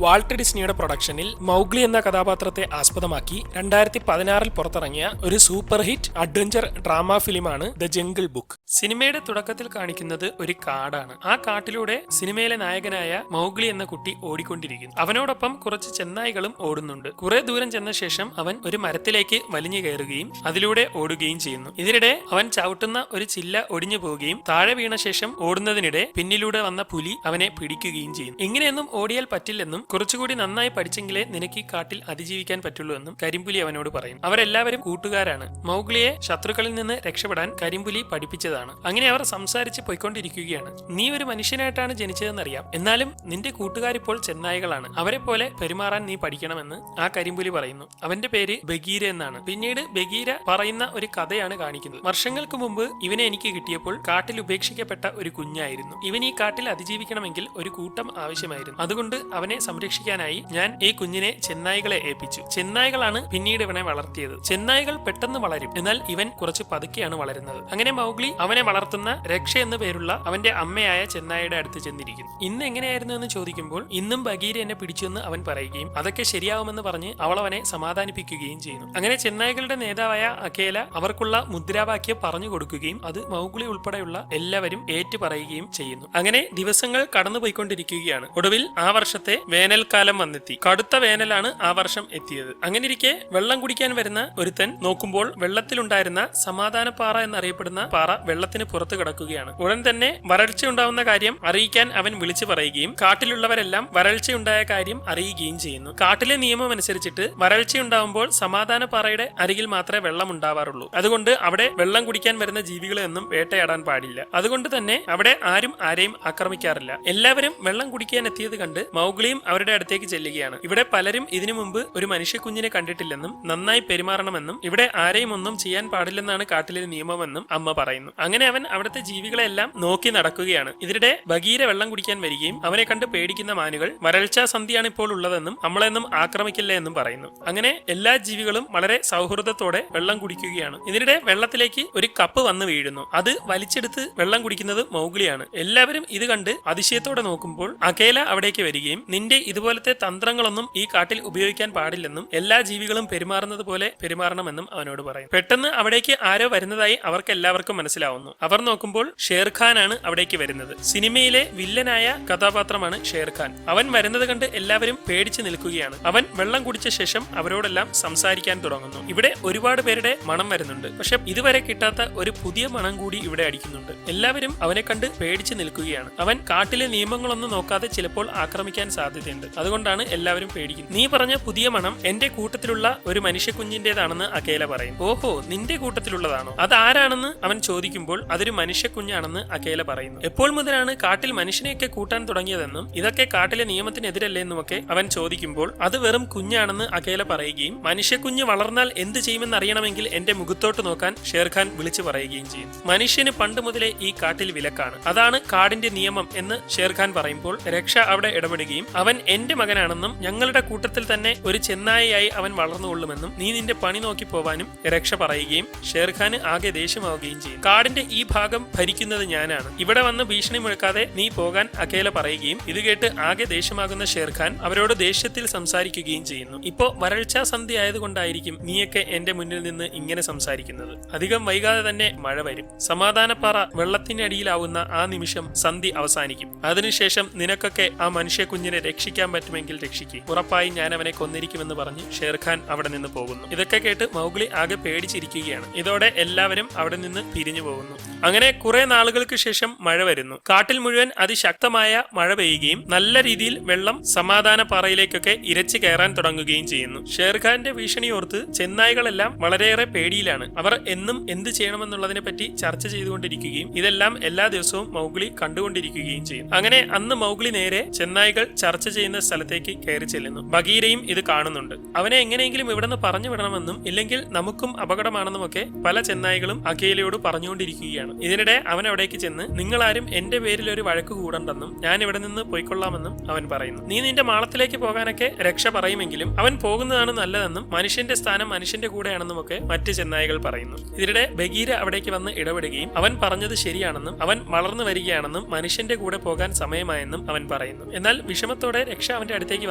Walt ഡിസ്നിയുടെ പ്രൊഡക്ഷനിൽ Mowgli എന്ന കഥാപാത്രത്തെ ആസ്പദമാക്കി 2016 പുറത്തിറങ്ങിയ ഒരു സൂപ്പർ ഹിറ്റ് അഡ്വഞ്ചർ ഡ്രാമ ഫിലിമാണ് ദ ജംഗിൾ ബുക്ക്. സിനിമയുടെ തുടക്കത്തിൽ കാണിക്കുന്നത് ഒരു കാടാണ്. ആ കാട്ടിലൂടെ സിനിമയിലെ നായകനായ മൗഗ്ലി എന്ന കുട്ടി ഓടിക്കൊണ്ടിരിക്കുന്നു. അവനോടൊപ്പം കുറച്ച് ചെന്നായ്കളും ഓടുന്നുണ്ട്. കുറെ ദൂരം ചെന്ന ശേഷം അവൻ ഒരു മരത്തിലേക്ക് വലിഞ്ഞു കയറുകയും അതിലൂടെ ഓടുകയും ചെയ്യുന്നു. ഇതിനിടെ അവൻ ചവിട്ടുന്ന ഒരു ചില്ല ഒടിഞ്ഞു പോവുകയും താഴെ വീണ ശേഷം ഓടുന്നതിനിടെ പിന്നിലൂടെ വന്ന പുലി അവനെ പിടിക്കുകയും ചെയ്യുന്നു. ഇങ്ങനെയൊന്നും ഓടിയാൽ പറ്റില്ലെന്നും കുറച്ചുകൂടി നന്നായി പഠിച്ചെങ്കിലേ നിനക്ക് ഈ കാട്ടിൽ അതിജീവിക്കാൻ പറ്റുള്ളൂ എന്നും കരിമ്പുലി അവനോട് പറയും. അവരെല്ലാവരും കൂട്ടുകാരാണ്. മൗഗ്ലിയെ ശത്രുക്കളിൽ നിന്ന് രക്ഷപ്പെടാൻ കരിമ്പുലി പഠിപ്പിച്ചതാണ്. അങ്ങനെ അവർ സംസാരിച്ച് പോയിക്കൊണ്ടിരിക്കുകയാണ്. നീ ഒരു മനുഷ്യനായിട്ടാണ് ജനിച്ചതെന്നറിയാം, എന്നാലും നിന്റെ കൂട്ടുകാരിപ്പോൾ ചെന്നായ്കളാണ്. അവരെ പോലെ പെരുമാറാൻ നീ പഠിക്കണമെന്ന് ആ കരിമ്പുലി പറയുന്നു. അവന്റെ പേര് ബഗീര എന്നാണ്. പിന്നീട് ബഗീര പറയുന്ന ഒരു കഥയാണ് കാണിക്കുന്നത്. വർഷങ്ങൾക്ക് മുമ്പ് ഇവനെ എനിക്ക് കിട്ടിയപ്പോൾ കാട്ടിൽ ഉപേക്ഷിക്കപ്പെട്ട ഒരു കുഞ്ഞായിരുന്നു. ഇവൻ ഈ കാട്ടിൽ അതിജീവിക്കണമെങ്കിൽ ഒരു കൂട്ടം ആവശ്യമായിരുന്നു. അതുകൊണ്ട് അവനെ സംരക്ഷിക്കാനായി ഞാൻ ഈ കുഞ്ഞിനെ ചെന്നായ്കളെ ഏൽപ്പിച്ചു. ചെന്നായ്കളാണ് പിന്നീട് ഇവനെ വളർത്തിയത്. ചെന്നായ്കൾ പെട്ടെന്ന് വളരും, എന്നാൽ ഇവൻ കുറച്ച് പതുക്കെയാണ് വളരുന്നത്. അങ്ങനെ മൗഗ്ലി അവനെ വളർത്തുന്ന രക്ഷ എന്നു പേരുള്ള അവന്റെ അമ്മയായ ചെന്നായയുടെ അടുത്ത് ചെന്നിരിക്കുന്നു. ഇന്ന് എങ്ങനെയായിരുന്നു എന്ന് ചോദിക്കുമ്പോൾ ഇന്നും ബഗീര എന്നെ പിടിച്ചെന്ന് അവൻ പറയുകയും അതൊക്കെ ശരിയാവുമെന്ന് പറഞ്ഞ് അവൾ അവനെ സമാധാനിപ്പിക്കുകയും ചെയ്യുന്നു. അങ്ങനെ ചെന്നായ്കളുടെ നേതാവായ അഖേല അവർക്കുള്ള മുദ്രാവാക്യം പറഞ്ഞു കൊടുക്കുകയും അത് മൗഗ്ലി ഉൾപ്പെടെയുള്ള എല്ലാവരും ഏറ്റു പറയുകയും ചെയ്യുന്നു. അങ്ങനെ ദിവസങ്ങൾ കടന്നുപോയിക്കൊണ്ടിരിക്കുകയാണ്. ഒടുവിൽ ആ വർഷത്തെ വേനൽക്കാലം വന്നെത്തി. കടുത്ത വേനലാണ് ആ വർഷം എത്തിയത്. അങ്ങനെയിരിക്കെ വെള്ളം കുടിക്കാൻ വരുന്ന ഒരുത്തൻ നോക്കുമ്പോൾ വെള്ളത്തിലുണ്ടായിരുന്ന സമാധാന പാറ എന്നറിയപ്പെടുന്ന പാറ വെള്ളത്തിന് പുറത്തു കിടക്കുകയാണ്. ഉടൻ തന്നെ വരൾച്ചയുണ്ടാവുന്ന കാര്യം അറിയിക്കാൻ അവൻ വിളിച്ചു പറയുകയും കാട്ടിലുള്ളവരെല്ലാം വരൾച്ചയുണ്ടായ കാര്യം അറിയുകയും ചെയ്യുന്നു. കാട്ടിലെ നിയമം അനുസരിച്ചിട്ട് വരൾച്ചയുണ്ടാവുമ്പോൾ സമാധാന പാറയുടെ അരികിൽ മാത്രമേ വെള്ളം ഉണ്ടാവാറുള്ളൂ. അതുകൊണ്ട് അവിടെ വെള്ളം കുടിക്കാൻ വരുന്ന ജീവികളെയൊന്നും വേട്ടയാടാൻ പാടില്ല. അതുകൊണ്ട് തന്നെ അവിടെ ആരും ആരെയും ആക്രമിക്കാറില്ല. എല്ലാവരും വെള്ളം കുടിക്കാൻ എത്തിയത് കണ്ട് മൗഗ്ലിയും അവരുടെ അടുത്തേക്ക് ചെല്ലുകയാണ്. ഇവിടെ പലരും ഇതിനു മുമ്പ് ഒരു മനുഷ്യ കുഞ്ഞിനെ കണ്ടിട്ടില്ലെന്നും നന്നായി പെരുമാറണമെന്നും ഇവിടെ ആരെയും ഒന്നും ചെയ്യാൻ പാടില്ലെന്നാണ് കാട്ടിലെ നിയമമെന്നും അമ്മ പറയുന്നു. അങ്ങനെ അവൻ അവിടുത്തെ ജീവികളെല്ലാം നോക്കി നടക്കുകയാണ്. ഇതിനിടെ ബഗീര വെള്ളം കുടിക്കാൻ വരികയും അവനെ കണ്ട് പേടിക്കുന്ന മാനുകൾ വരൾച്ചാ സന്ധിയാണ് ഇപ്പോൾ ഉള്ളതെന്നും നമ്മളെന്നും ആക്രമിക്കില്ല എന്നും പറയുന്നു. അങ്ങനെ എല്ലാ ജീവികളും വളരെ സൗഹൃദത്തോടെ വെള്ളം കുടിക്കുകയാണ്. ഇതിനിടെ വെള്ളത്തിലേക്ക് ഒരു കപ്പ് വന്ന് വീഴുന്നു. അത് വലിച്ചെടുത്ത് വെള്ളം കുടിക്കുന്നത് മൗഗ്ലിയാണ്. എല്ലാവരും ഇത് കണ്ട് അതിശയത്തോടെ നോക്കുമ്പോൾ അഖേല അവിടേക്ക് വരികയും നിന്റെ ഇതുപോലത്തെ തന്ത്രങ്ങളൊന്നും ഈ കാട്ടിൽ ഉപയോഗിക്കാൻ പാടില്ലെന്നും എല്ലാ ജീവികളും പെരുമാറുന്നത് പോലെ പെരുമാറണമെന്നും അവനോട് പറയും. പെട്ടെന്ന് അവിടേക്ക് ആരോ വരുന്നതായി അവർക്ക് എല്ലാവർക്കും മനസ്സിലാവുന്നു. അവർ നോക്കുമ്പോൾ ഷേർഖാൻ ആണ് അവിടേക്ക് വരുന്നത്. സിനിമയിലെ വില്ലനായ കഥാപാത്രമാണ് ഷേർഖാൻ. അവൻ വരുന്നത് കണ്ട് എല്ലാവരും പേടിച്ചു നിൽക്കുകയാണ്. അവൻ വെള്ളം കുടിച്ച ശേഷം അവരോടെല്ലാം സംസാരിക്കാൻ തുടങ്ങുന്നു. ഇവിടെ ഒരുപാട് പേരുടെ മണം വരുന്നുണ്ട്. പക്ഷെ ഇതുവരെ കിട്ടാത്ത ഒരു പുതിയ മണം കൂടി ഇവിടെ അടിക്കുന്നുണ്ട്. എല്ലാവരും അവനെ കണ്ട് പേടിച്ചു നിൽക്കുകയാണ്. അവൻ കാട്ടിലെ നിയമങ്ങളൊന്നും നോക്കാതെ ചിലപ്പോൾ ആക്രമിക്കാൻ സാധ്യതയുണ്ട്. അതുകൊണ്ടാണ് എല്ലാവരും പേടിക്കുന്നത്. നീ പറഞ്ഞ പുതിയ മണം എന്റെ കൂട്ടത്തിലുള്ള ഒരു മനുഷ്യ കുഞ്ഞിന്റേതാണെന്ന് അഖേല പറയും. ഓഹോ, നിന്റെ കൂട്ടത്തിലുള്ളതാണോ? അതാരാണെന്ന് അവൻ ചോദിക്കുമ്പോൾ അതൊരു മനുഷ്യ കുഞ്ഞാണെന്ന് അഖേല പറയുന്നു. എപ്പോൾ മുതലാണ് കാട്ടിൽ മനുഷ്യനെയൊക്കെ കൂട്ടാൻ തുടങ്ങിയതെന്നും ഇതൊക്കെ കാട്ടിലെ നിയമത്തിനെതിരല്ലേ എന്നുമൊക്കെ അവൻ ചോദിക്കുമ്പോൾ അത് വെറും കുഞ്ഞാണെന്ന് അഖേല പറയുകയും മനുഷ്യ കുഞ്ഞ് വളർന്നാൽ എന്ത് ചെയ്യുമെന്ന് അറിയണമെങ്കിൽ എന്റെ മുഖത്തോട്ട് നോക്കാൻ ഷേർഖാൻ വിളിച്ചു പറയുകയും ചെയ്യും. മനുഷ്യന് പണ്ട് മുതലേ ഈ കാട്ടിൽ വിലക്കാണ്, അതാണ് കാടിന്റെ നിയമം എന്ന് ഷേർഖാൻ പറയുമ്പോൾ രക്ഷ അവിടെ ഇടപെടുകയും അവൻ എന്റെ മകനാണെന്നും ഞങ്ങളുടെ കൂട്ടത്തിൽ തന്നെ ഒരു ചെന്നായയായി അവൻ വളർന്നുകൊള്ളുമെന്നും നീ നിന്റെ പണി നോക്കി പോവാനും രക്ഷ പറയുകയും ഷേർഖാന് ആകെ ദേഷ്യമാവുകയും ചെയ്യും. കാടിന്റെ ഈ ഭാഗം ഭരിക്കുന്നത് ഞാനാണ്, ഇവിടെ വന്ന് ഭീഷണി മുഴക്കാതെ നീ പോകാൻ അഖേല പറയുകയും ഇത് കേട്ട് ആകെ ദേഷ്യമാകുന്ന ഷേർഖാൻ അവരോട് ദേഷ്യത്തിൽ സംസാരിക്കുകയും ചെയ്യുന്നു. ഇപ്പോ വരൾച്ചാ സന്ധി ആയതുകൊണ്ടായിരിക്കും നീയൊക്കെ എന്റെ മുന്നിൽ നിന്ന് ഇങ്ങനെ സംസാരിക്കുന്നത്. അധികം വൈകാതെ തന്നെ മഴ വരും. സമാധാനപ്പാറ വെള്ളത്തിനടിയിലാവുന്ന ആ നിമിഷം സന്ധി അവസാനിക്കും. അതിനുശേഷം നിനക്കൊക്കെ ആ മനുഷ്യ കുഞ്ഞിനെ രക്ഷിക്കാൻ പറ്റുമെങ്കിൽ രക്ഷിക്കും. ഉറപ്പായി ഞാൻ അവനെ കൊന്നിരിക്കുമെന്ന് പറഞ്ഞ് ഷേർഖാൻ അവിടെ നിന്ന് പോകുന്നു. ഇതൊക്കെ കേട്ട് മൗഗ്ലി ആകെ പേടിച്ചിരിക്കുകയാണ്. ഇതോടെ എല്ലാവരും അവിടെ നിന്ന് പിരിഞ്ഞു പോകുന്നു. അങ്ങനെ കുറെ നാളുകൾക്ക് ശേഷം മഴ വരുന്നു. കാട്ടിൽ മുഴുവൻ അതിശക്തമായ മഴ പെയ്യുകയും നല്ല രീതിയിൽ വെള്ളം സമാധാന പാറയിലേക്കൊക്കെ ഇരച്ചു കയറാൻ തുടങ്ങുകയും ചെയ്യുന്നു. ഷേർഖാന്റെ ഭീഷണി ഓർത്ത് ചെന്നായ്കളെല്ലാം വളരെയേറെ പേടിയിലാണ്. അവർ എന്നും എന്ത് ചെയ്യണമെന്നുള്ളതിനെ പറ്റി ചർച്ച ചെയ്തുകൊണ്ടിരിക്കുകയും ഇതെല്ലാം എല്ലാ ദിവസവും മൗഗ്ലി കണ്ടുകൊണ്ടിരിക്കുകയും ചെയ്യും. അങ്ങനെ അന്ന് മൗഗ്ലി നേരെ ചെന്നായ്കൾ ചർച്ച ചെയ്യുന്ന സ്ഥലത്തേക്ക് കയറി ചെല്ലുന്നു. ബഗീരയും ഇത് കാണുന്നുണ്ട്. അവനെ എങ്ങനെയെങ്കിലും ഇവിടെ നിന്ന് പറഞ്ഞു വിടണമെന്നും ഇല്ലെങ്കിൽ നമുക്കും അപകടമാണെന്നുമൊക്കെ പല ചെന്നായ്കളും അഖേലയോട് പറഞ്ഞുകൊണ്ടിരിക്കുകയാണ്. ഇതിനിടെ അവൻ അവിടേക്ക് ചെന്ന് നിങ്ങളാരും എന്റെ പേരിൽ ഒരു വഴക്ക് കൂടണ്ടെന്നും ഞാൻ ഇവിടെ നിന്ന് പോയിക്കൊള്ളാമെന്നും അവൻ പറയുന്നു. നീ നിന്റെ മാളത്തിലേക്ക് പോകാനൊക്കെ രക്ഷ പറയുമെങ്കിലും അവൻ പോകുന്നതാണ് നല്ലതെന്നും മനുഷ്യന്റെ സ്ഥാനം മനുഷ്യന്റെ കൂടെയാണെന്നുമൊക്കെ മറ്റ് ചെന്നായ്കൾ പറയുന്നു. ഇതിനിടെ ബഗീര അവിടേക്ക് വന്ന് ഇടപെടുകയും അവൻ പറഞ്ഞത് ശരിയാണെന്നും അവൻ വളർന്നു വരികയാണെന്നും മനുഷ്യന്റെ കൂടെ പോകാൻ സമയമായെന്നും അവൻ പറയുന്നു. എന്നാൽ വിഷമത്തോടെ രക്ഷ അവന്റെ അടുത്തേക്ക്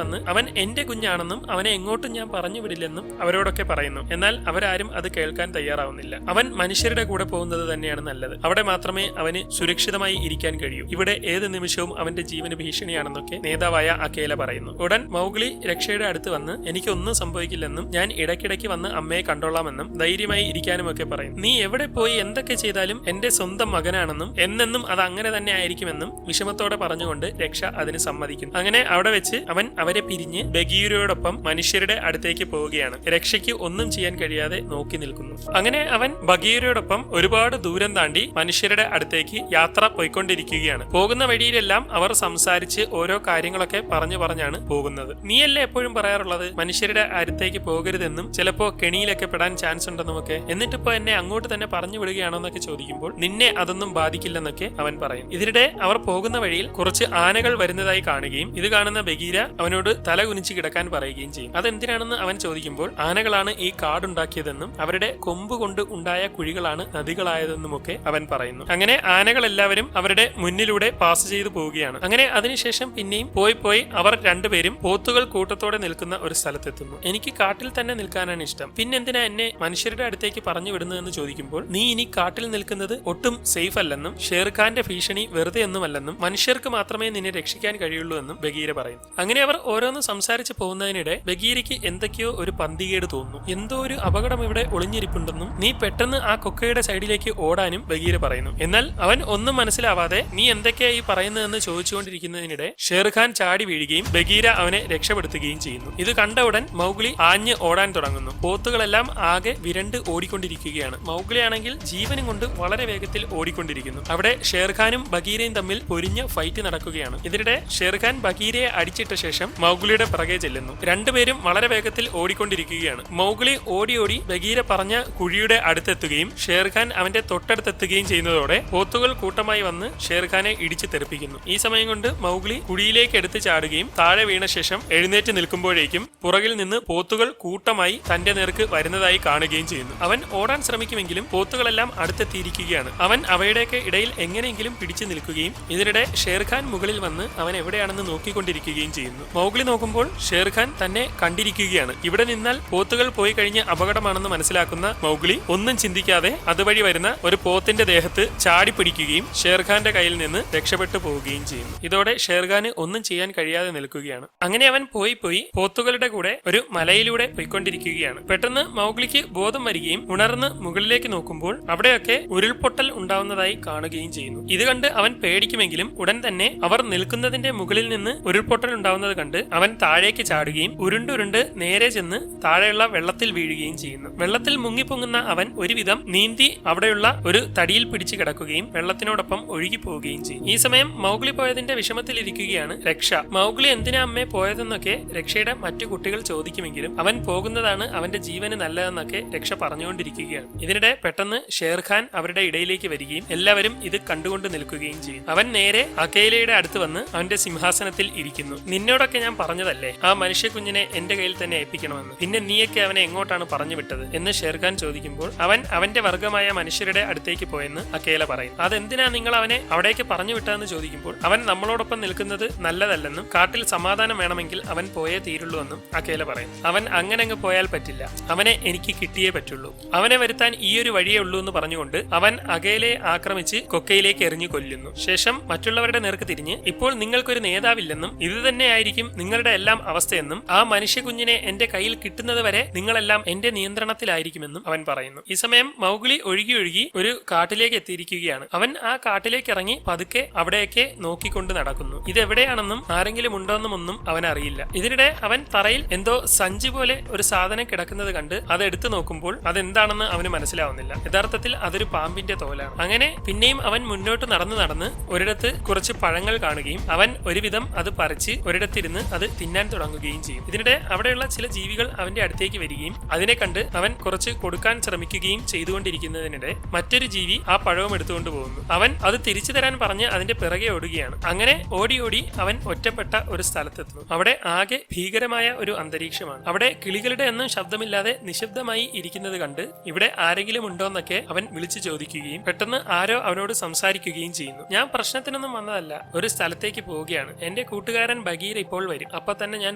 വന്ന് അവൻ എന്റെ കുഞ്ഞാണെന്നും അവനെ എങ്ങോട്ടും ഞാൻ പറഞ്ഞു വിടില്ലെന്നും അവരോടൊക്കെ പറയുന്നു. എന്നാൽ അവരാരും അത് കേൾക്കാൻ തയ്യാറാവുന്നില്ല. അവൻ മനുഷ്യരുടെ കൂടെ പോകുന്നത് തന്നെയാണ് നല്ലത്. അവിടെ മാത്രമേ അവന് സുരക്ഷിതമായി ഇരിക്കാൻ കഴിയൂ. ഇവിടെ ഏത് നിമിഷവും അവന്റെ ജീവന് ഭീഷണിയാണെന്നൊക്കെ നേതാവായ അകേല പറയുന്നു. ഉടൻ മൗഗ്ലി രക്ഷയുടെ അടുത്ത് വന്ന് എനിക്കൊന്നും സംഭവിക്കില്ലെന്നും ഞാൻ ഇടയ്ക്കിടയ്ക്ക് വന്ന് അമ്മയെ കണ്ടോളാമെന്നും ധൈര്യമായി ഇരിക്കാനും ഒക്കെ പറയും. നീ എവിടെ പോയി എന്തൊക്കെ ചെയ്താലും എന്റെ സ്വന്തം മകനാണെന്നും എന്നെന്നും അത് അങ്ങനെ തന്നെ ആയിരിക്കുമെന്നും വിഷമത്തോടെ പറഞ്ഞുകൊണ്ട് രക്ഷ അതിന് സമ്മതിക്കുന്നു. അങ്ങനെ അവിടെ വെച്ച് അവൻ അവരെ പിരിഞ്ഞ് ബഗീരയോടൊപ്പം മനുഷ്യരുടെ അടുത്തേക്ക് പോവുകയാണ്. രക്ഷയ്ക്ക് ഒന്നും ചെയ്യാൻ കഴിയാതെ നോക്കി നിൽക്കുന്നു. അങ്ങനെ അവൻ ബഗീരയോടൊപ്പം ഒരുപാട് ദൂരം താണ്ടി മനുഷ്യരുടെ അടുത്തേക്ക് യാത്ര പോയിക്കൊണ്ടിരിക്കുകയാണ്. പോകുന്ന വഴിയിലെല്ലാം അവർ സംസാരിച്ച് ഓരോ കാര്യങ്ങളൊക്കെ പറഞ്ഞാണ് പോകുന്നത്. നീയല്ലേ എപ്പോഴും പറയാറുള്ളത് മനുഷ്യരുടെ അടുത്തേക്ക് പോകരുതെന്നും ചിലപ്പോ കെണിയിലൊക്കെ പെടാൻ ചാൻസ് ഉണ്ടെന്നുമൊക്കെ, എന്നിട്ടിപ്പോ എന്നെ അങ്ങോട്ട് തന്നെ പറഞ്ഞു വിടുകയാണോ എന്നൊക്കെ ചോദിക്കുമ്പോൾ നിന്നെ അതൊന്നും ബാധിക്കില്ലെന്നൊക്കെ അവൻ പറയും. ഇതിനിടെ അവർ പോകുന്ന വഴിയിൽ കുറച്ച് ആനകൾ വരുന്നതായി കാണുകയും ഇത് കാണുന്ന ബഗീര അവനോട് തല കുനിച്ച് കിടക്കാൻ പറയുകയും ചെയ്യും. അതെന്തിനാണെന്ന് അവൻ ചോദിക്കുമ്പോൾ ആനകളാണ് ഈ കാടുണ്ടാക്കിയതെന്നും അവരുടെ കൊമ്പ് കൊണ്ട് ഉണ്ടായ കുഴികളാണ് നദികളായതെന്നുമൊക്കെ അവൻ പറയുന്നു. അങ്ങനെ ആനകൾ എല്ലാവരും അവരുടെ മുന്നിലൂടെ പാസ് ചെയ്തു പോവുകയാണ്. അങ്ങനെ അതിനുശേഷം പിന്നെയും പോയി അവർ രണ്ടുപേരും പോത്തുകൾ കൂട്ടത്തോടെ നിൽക്കുന്ന ഒരു സ്ഥലത്തെത്തുന്നു. എനിക്ക് കാട്ടിൽ തന്നെ നിൽക്കാനാണ് ഇഷ്ടം, പിന്നെന്തിനാ എന്നെ മനുഷ്യരുടെ അടുത്തേക്ക് പറഞ്ഞു വിടുന്നതെന്ന് ചോദിക്കുമ്പോൾ നീ ഇനി കാട്ടിൽ നിൽക്കുന്നത് ഒട്ടും സേഫ് അല്ലെന്നും ഷേർഖാന്റെ ഭീഷണി വെറുതെ ഒന്നുമല്ലെന്നും മനുഷ്യർക്ക് മാത്രമേ നിന്നെ രക്ഷിക്കാൻ കഴിയുള്ളൂ എന്നും ബഗീര പറയുന്നു. അങ്ങനെ അവർ ഓരോന്ന് സംസാരിച്ച് പോകുന്നതിനിടെ ബഗീരയ്ക്ക് എന്തൊക്കെയോ ഒരു പന്തികേട് തോന്നുന്നു. എന്തോ ഒരു അപകടം ഇവിടെ ഒളിഞ്ഞിരിപ്പുണ്ടെന്നും നീ പെട്ടെന്ന് ആ കൊക്കയുടെ സൈഡിലേക്ക് ഓടാനും ബഗീര പറയുന്നു. എന്നാൽ അവൻ ഒന്നും മനസ്സിലാവാതെ നീ എന്തൊക്കെയായി പറയുന്നതെന്ന് ചോദിച്ചുകൊണ്ടിരിക്കുന്നതിനിടെ ഷേർഖാൻ ചാടി വീഴുകയും ബഗീര അവനെ രക്ഷപ്പെടുത്തുകയും ചെയ്യുന്നു. ഇത് കണ്ട ഉടൻ മൗഗ്ലി ആഞ്ഞ് ഓടാൻ തുടങ്ങുന്നു. പോത്തുകളെല്ലാം ആകെ വിരണ്ട് ഓടിക്കൊണ്ടിരിക്കുകയാണ്. മൗഗ്ലി ആണെങ്കിൽ ജീവനും കൊണ്ട് വളരെ വേഗത്തിൽ ഓടിക്കൊണ്ടിരിക്കുന്നു. അവിടെ ഷേർഖാനും ബഗീരയും തമ്മിൽ പൊരിഞ്ഞ ഫൈറ്റ് നടക്കുകയാണ്. ഇതിനിടെ ഷേർഖാൻ ബഗീരയെ അടിച്ചിട്ട ശേഷം മൗഗ്ലിയുടെ പിറകെ ചെല്ലുന്നു. രണ്ടുപേരും വളരെ വേഗത്തിൽ ഓടിക്കൊണ്ടിരിക്കുകയാണ്. മൗഗ്ലി ഓടി ബഗീര പറഞ്ഞ കുഴിയുടെ അടുത്തെത്തുകയും ഷേർഖാൻ അവന്റെ തൊട്ടടുത്തെത്തുകയും ചെയ്യുന്നതോടെ പോത്തുകൾ കൂട്ടമായി വന്ന് ഷേർഖാനെ ഇടിച്ചു തെറിപ്പിക്കുന്നു. ഈ സമയം കൊണ്ട് മൗഗ്ലി കുഴിയിലേക്ക് എടുത്ത് ചാടുകയും താഴെ വീണ ശേഷം എഴുന്നേറ്റ് നിൽക്കുമ്പോഴേക്കും പുറകിൽ നിന്ന് പോത്തുകൾ കൂട്ടമായി തന്റെ നേർക്ക് വരുന്നതായി കാണുകയും ചെയ്യുന്നു. അവൻ ഓടാൻ ശ്രമിക്കുമെങ്കിലും പോത്തുകളെല്ലാം അടുത്തെത്തിയിരിക്കുകയാണ്. അവൻ അവയുടെയൊക്കെ ഇടയിൽ എങ്ങനെയെങ്കിലും പിടിച്ചു നിൽക്കുകയും ഇതിനിടെ ഷേർഖാൻ മുകളിൽ വന്ന് അവൻ എവിടെയാണെന്ന് നോക്കിക്കൊണ്ടിരിക്കുകയും ചെയ്യുന്നു. മൗഗ്ലി നോക്കുമ്പോൾ ഷേർഖാൻ തന്നെ കണ്ടിരിക്കുകയാണ്. ഇവിടെ നിന്നാൽ പോത്തുകൾ പോയി കഴിഞ്ഞ് അപകടമാണെന്ന് മനസ്സിലാക്കുന്ന മൗഗ്ലി ഒന്നും ചിന്തിക്കാതെ അതുവഴി വരുന്ന ഒരു പോത്തിന്റെ ദേഹത്ത് ചാടിപ്പിടിക്കുകയും ഷേർഖാന്റെ കയ്യിൽ നിന്ന് രക്ഷപ്പെട്ടു പോവുകയും ചെയ്യുന്നു. ഇതോടെ ഷേർഖാന് ഒന്നും ചെയ്യാൻ കഴിയാതെ നിൽക്കുകയാണ്. അങ്ങനെ അവൻ പോയി പോത്തുകളുടെ കൂടെ ഒരു മലയിലൂടെ പോയിക്കൊണ്ടിരിക്കുകയാണ്. പെട്ടെന്ന് മൗഗ്ലിക്ക് ബോധം വരികയും ഉണർന്ന് മുകളിലേക്ക് നോക്കുമ്പോൾ അവിടെയൊക്കെ ഉരുൾപൊട്ടൽ ഉണ്ടാവുന്നതായി കാണുകയും ചെയ്യുന്നു. ഇത് കണ്ട് അവൻ പേടിക്കുമെങ്കിലും ഉടൻ തന്നെ അവർ നിൽക്കുന്നതിന്റെ മുകളിൽ നിന്ന് ഉരുൾപൊട്ടൽ ഉണ്ടാവുന്നത് കണ്ട് അവൻ താഴേക്ക് ചാടുകയും ഉരുണ്ടുരുണ്ട് നേരെ ചെന്ന് താഴെയുള്ള വെള്ളത്തിൽ വീഴുകയും ചെയ്യുന്നു. വെള്ളത്തിൽ മുങ്ങിപ്പൊങ്ങുന്ന അവൻ ഒരുവിധം നീന്തി അവിടെയുള്ള ഒരു തടിയിൽ പിടിച്ചു കിടക്കുകയും വെള്ളത്തിനോടൊപ്പം ഒഴുകി പോവുകയും ചെയ്യും. ഈ സമയം മൗഗ്ലി പോയതിന്റെ വിഷമത്തിലിരിക്കുകയാണ് രക്ഷ. മൗഗ്ലി എന്തിനാ അമ്മേ പോയതെന്നൊക്കെ രക്ഷയുടെ മറ്റു കുട്ടികൾ ചോദിക്കുമെങ്കിലും അവൻ പോകുന്നതാണ് അവന്റെ ജീവന് നല്ലതെന്നൊക്കെ രക്ഷ പറഞ്ഞുകൊണ്ടിരിക്കുകയാണ്. ഇതിനിടെ പെട്ടെന്ന് ഷേർഖാൻ അവരുടെ ഇടയിലേക്ക് വരികയും എല്ലാവരും ഇത് കണ്ടുകൊണ്ട് നിൽക്കുകയും ചെയ്യും. അവൻ നേരെ അകേലയുടെ അടുത്ത് വന്ന് അവന്റെ സിംഹാസനത്തിൽ ഇരിക്കുന്നു. നിന്നോടൊക്കെ ഞാൻ പറഞ്ഞതല്ലേ ആ മനുഷ്യ കുഞ്ഞിനെ എന്റെ കയ്യിൽ തന്നെ ഏൽപ്പിക്കണമെന്ന്, പിന്നെ നീയൊക്കെ അവനെ എങ്ങോട്ടാണ് പറഞ്ഞു വിട്ടത് എന്ന് ഷേർഖാൻ ചോദിക്കുമ്പോൾ അവൻ അവന്റെ വർഗമായ മനുഷ്യരുടെ അടുത്തേക്ക് പോയെന്ന് അകേല പറയും. അതെന്തിനാ നിങ്ങൾ അവനെ അവിടേക്ക് പറഞ്ഞു വിട്ടതെന്ന് ചോദിക്കുമ്പോൾ അവൻ നമ്മളോടൊപ്പം നിൽക്കുന്നത് നല്ലതല്ലെന്നും കാട്ടിൽ സമാധാനം വേണമെങ്കിൽ അവൻ പോയേ തീരുള്ളൂ എന്നും അകേല പറയും. അവൻ അങ്ങനെ അങ്ങ് പോയാൽ പറ്റില്ല, അവനെ എനിക്ക് കിട്ടിയേ പറ്റുള്ളൂ, അവനെ വരുത്താൻ ഈ ഒരു വഴിയേ ഉള്ളൂ എന്ന് പറഞ്ഞുകൊണ്ട് അവൻ അകേലയെ ആക്രമിച്ച് കൊക്കയിലേക്ക് എറിഞ്ഞു കൊല്ലുന്നു. ശേഷം മറ്റുള്ളവരുടെ നേർക്ക് തിരിഞ്ഞ് ഇപ്പോൾ നിങ്ങൾക്കൊരു നേതാവില്ലെന്നും ഇത് തന്നെയായിരിക്കും നിങ്ങളുടെ എല്ലാം അവസ്ഥയെന്നും ആ മനുഷ്യ കുഞ്ഞിനെ എന്റെ കയ്യിൽ കിട്ടുന്നത് വരെ നിങ്ങളെല്ലാം എന്റെ നിയന്ത്രണത്തിലായിരിക്കുമെന്നും അവൻ പറയുന്നു. ഈ സമയം മൗഗ്ലി ഒഴുകി ഒരു കാട്ടിലേക്ക് എത്തിയിരിക്കുകയാണ്. അവൻ ആ കാട്ടിലേക്ക് ഇറങ്ങി പതുക്കെ അവിടെയൊക്കെ നോക്കിക്കൊണ്ട് നടക്കുന്നു. ഇതെവിടെയാണെന്നും ആരെങ്കിലും ഉണ്ടോന്നും ഒന്നും അവൻ അറിയില്ല. ഇതിനിടെ അവൻ തറയിൽ എന്തോ സഞ്ചി പോലെ ഒരു സാധനം കിടക്കുന്നത് കണ്ട് അത് എടുത്തു നോക്കുമ്പോൾ അതെന്താണെന്ന് അവന് മനസ്സിലാവുന്നില്ല. യഥാർത്ഥത്തിൽ അതൊരു പാമ്പിന്റെ തോലാണ്. അങ്ങനെ പിന്നെയും അവൻ മുന്നോട്ട് നടന്ന് ഒരിടത്ത് കുറച്ച് പഴങ്ങൾ കാണുകയും അവൻ ഒരുവിധം അത് പറിച്ച് ഒരിടത്തിരുന്ന് അത് തിന്നാൻ തുടങ്ങുകയും ചെയ്യും. ഇതിനിടെ അവിടെയുള്ള ചില ജീവികൾ അവന്റെ അടുത്തേക്ക് വരികയും അതിനെ കണ്ട് അവൻ കുറച്ച് കൊടുക്കാൻ ശ്രമിക്കുകയും ചെയ്തുകൊണ്ടിരിക്കുന്നതിനിടെ മറ്റൊരു ജീവി ആ പഴവും എടുത്തുകൊണ്ട് പോകുന്നു. അവൻ അത് തിരിച്ചു തരാൻ പറഞ്ഞ് അതിന്റെ പിറകെ ഓടുകയാണ്. അങ്ങനെ ഓടി അവൻ ഒറ്റപ്പെട്ട ഒരു സ്ഥലത്തെത്തുന്നു. അവിടെ ആകെ ഭീകരമായ ഒരു അന്തരീക്ഷമാണ്. അവിടെ കിളികളുടെ ഒന്നും ശബ്ദമില്ലാതെ നിശബ്ദമായി ഇരിക്കുന്നത് കണ്ട് ഇവിടെ ആരെങ്കിലും ഉണ്ടോന്നൊക്കെ അവൻ വിളിച്ചു ചോദിക്കുകയും പെട്ടെന്ന് ആരോ അവനോട് സംസാരിക്കുകയും ചെയ്യുന്നു. ഞാൻ പ്രശ്നത്തിനൊന്നും വന്നതല്ല, ഒരു സ്ഥലത്തേക്ക് പോവുകയാണ്, എന്റെ കൂട്ടുകാരൻ കൂട്ടുകാരൻ ബഗീര ഇപ്പോൾ വരും, അപ്പൊ തന്നെ ഞാൻ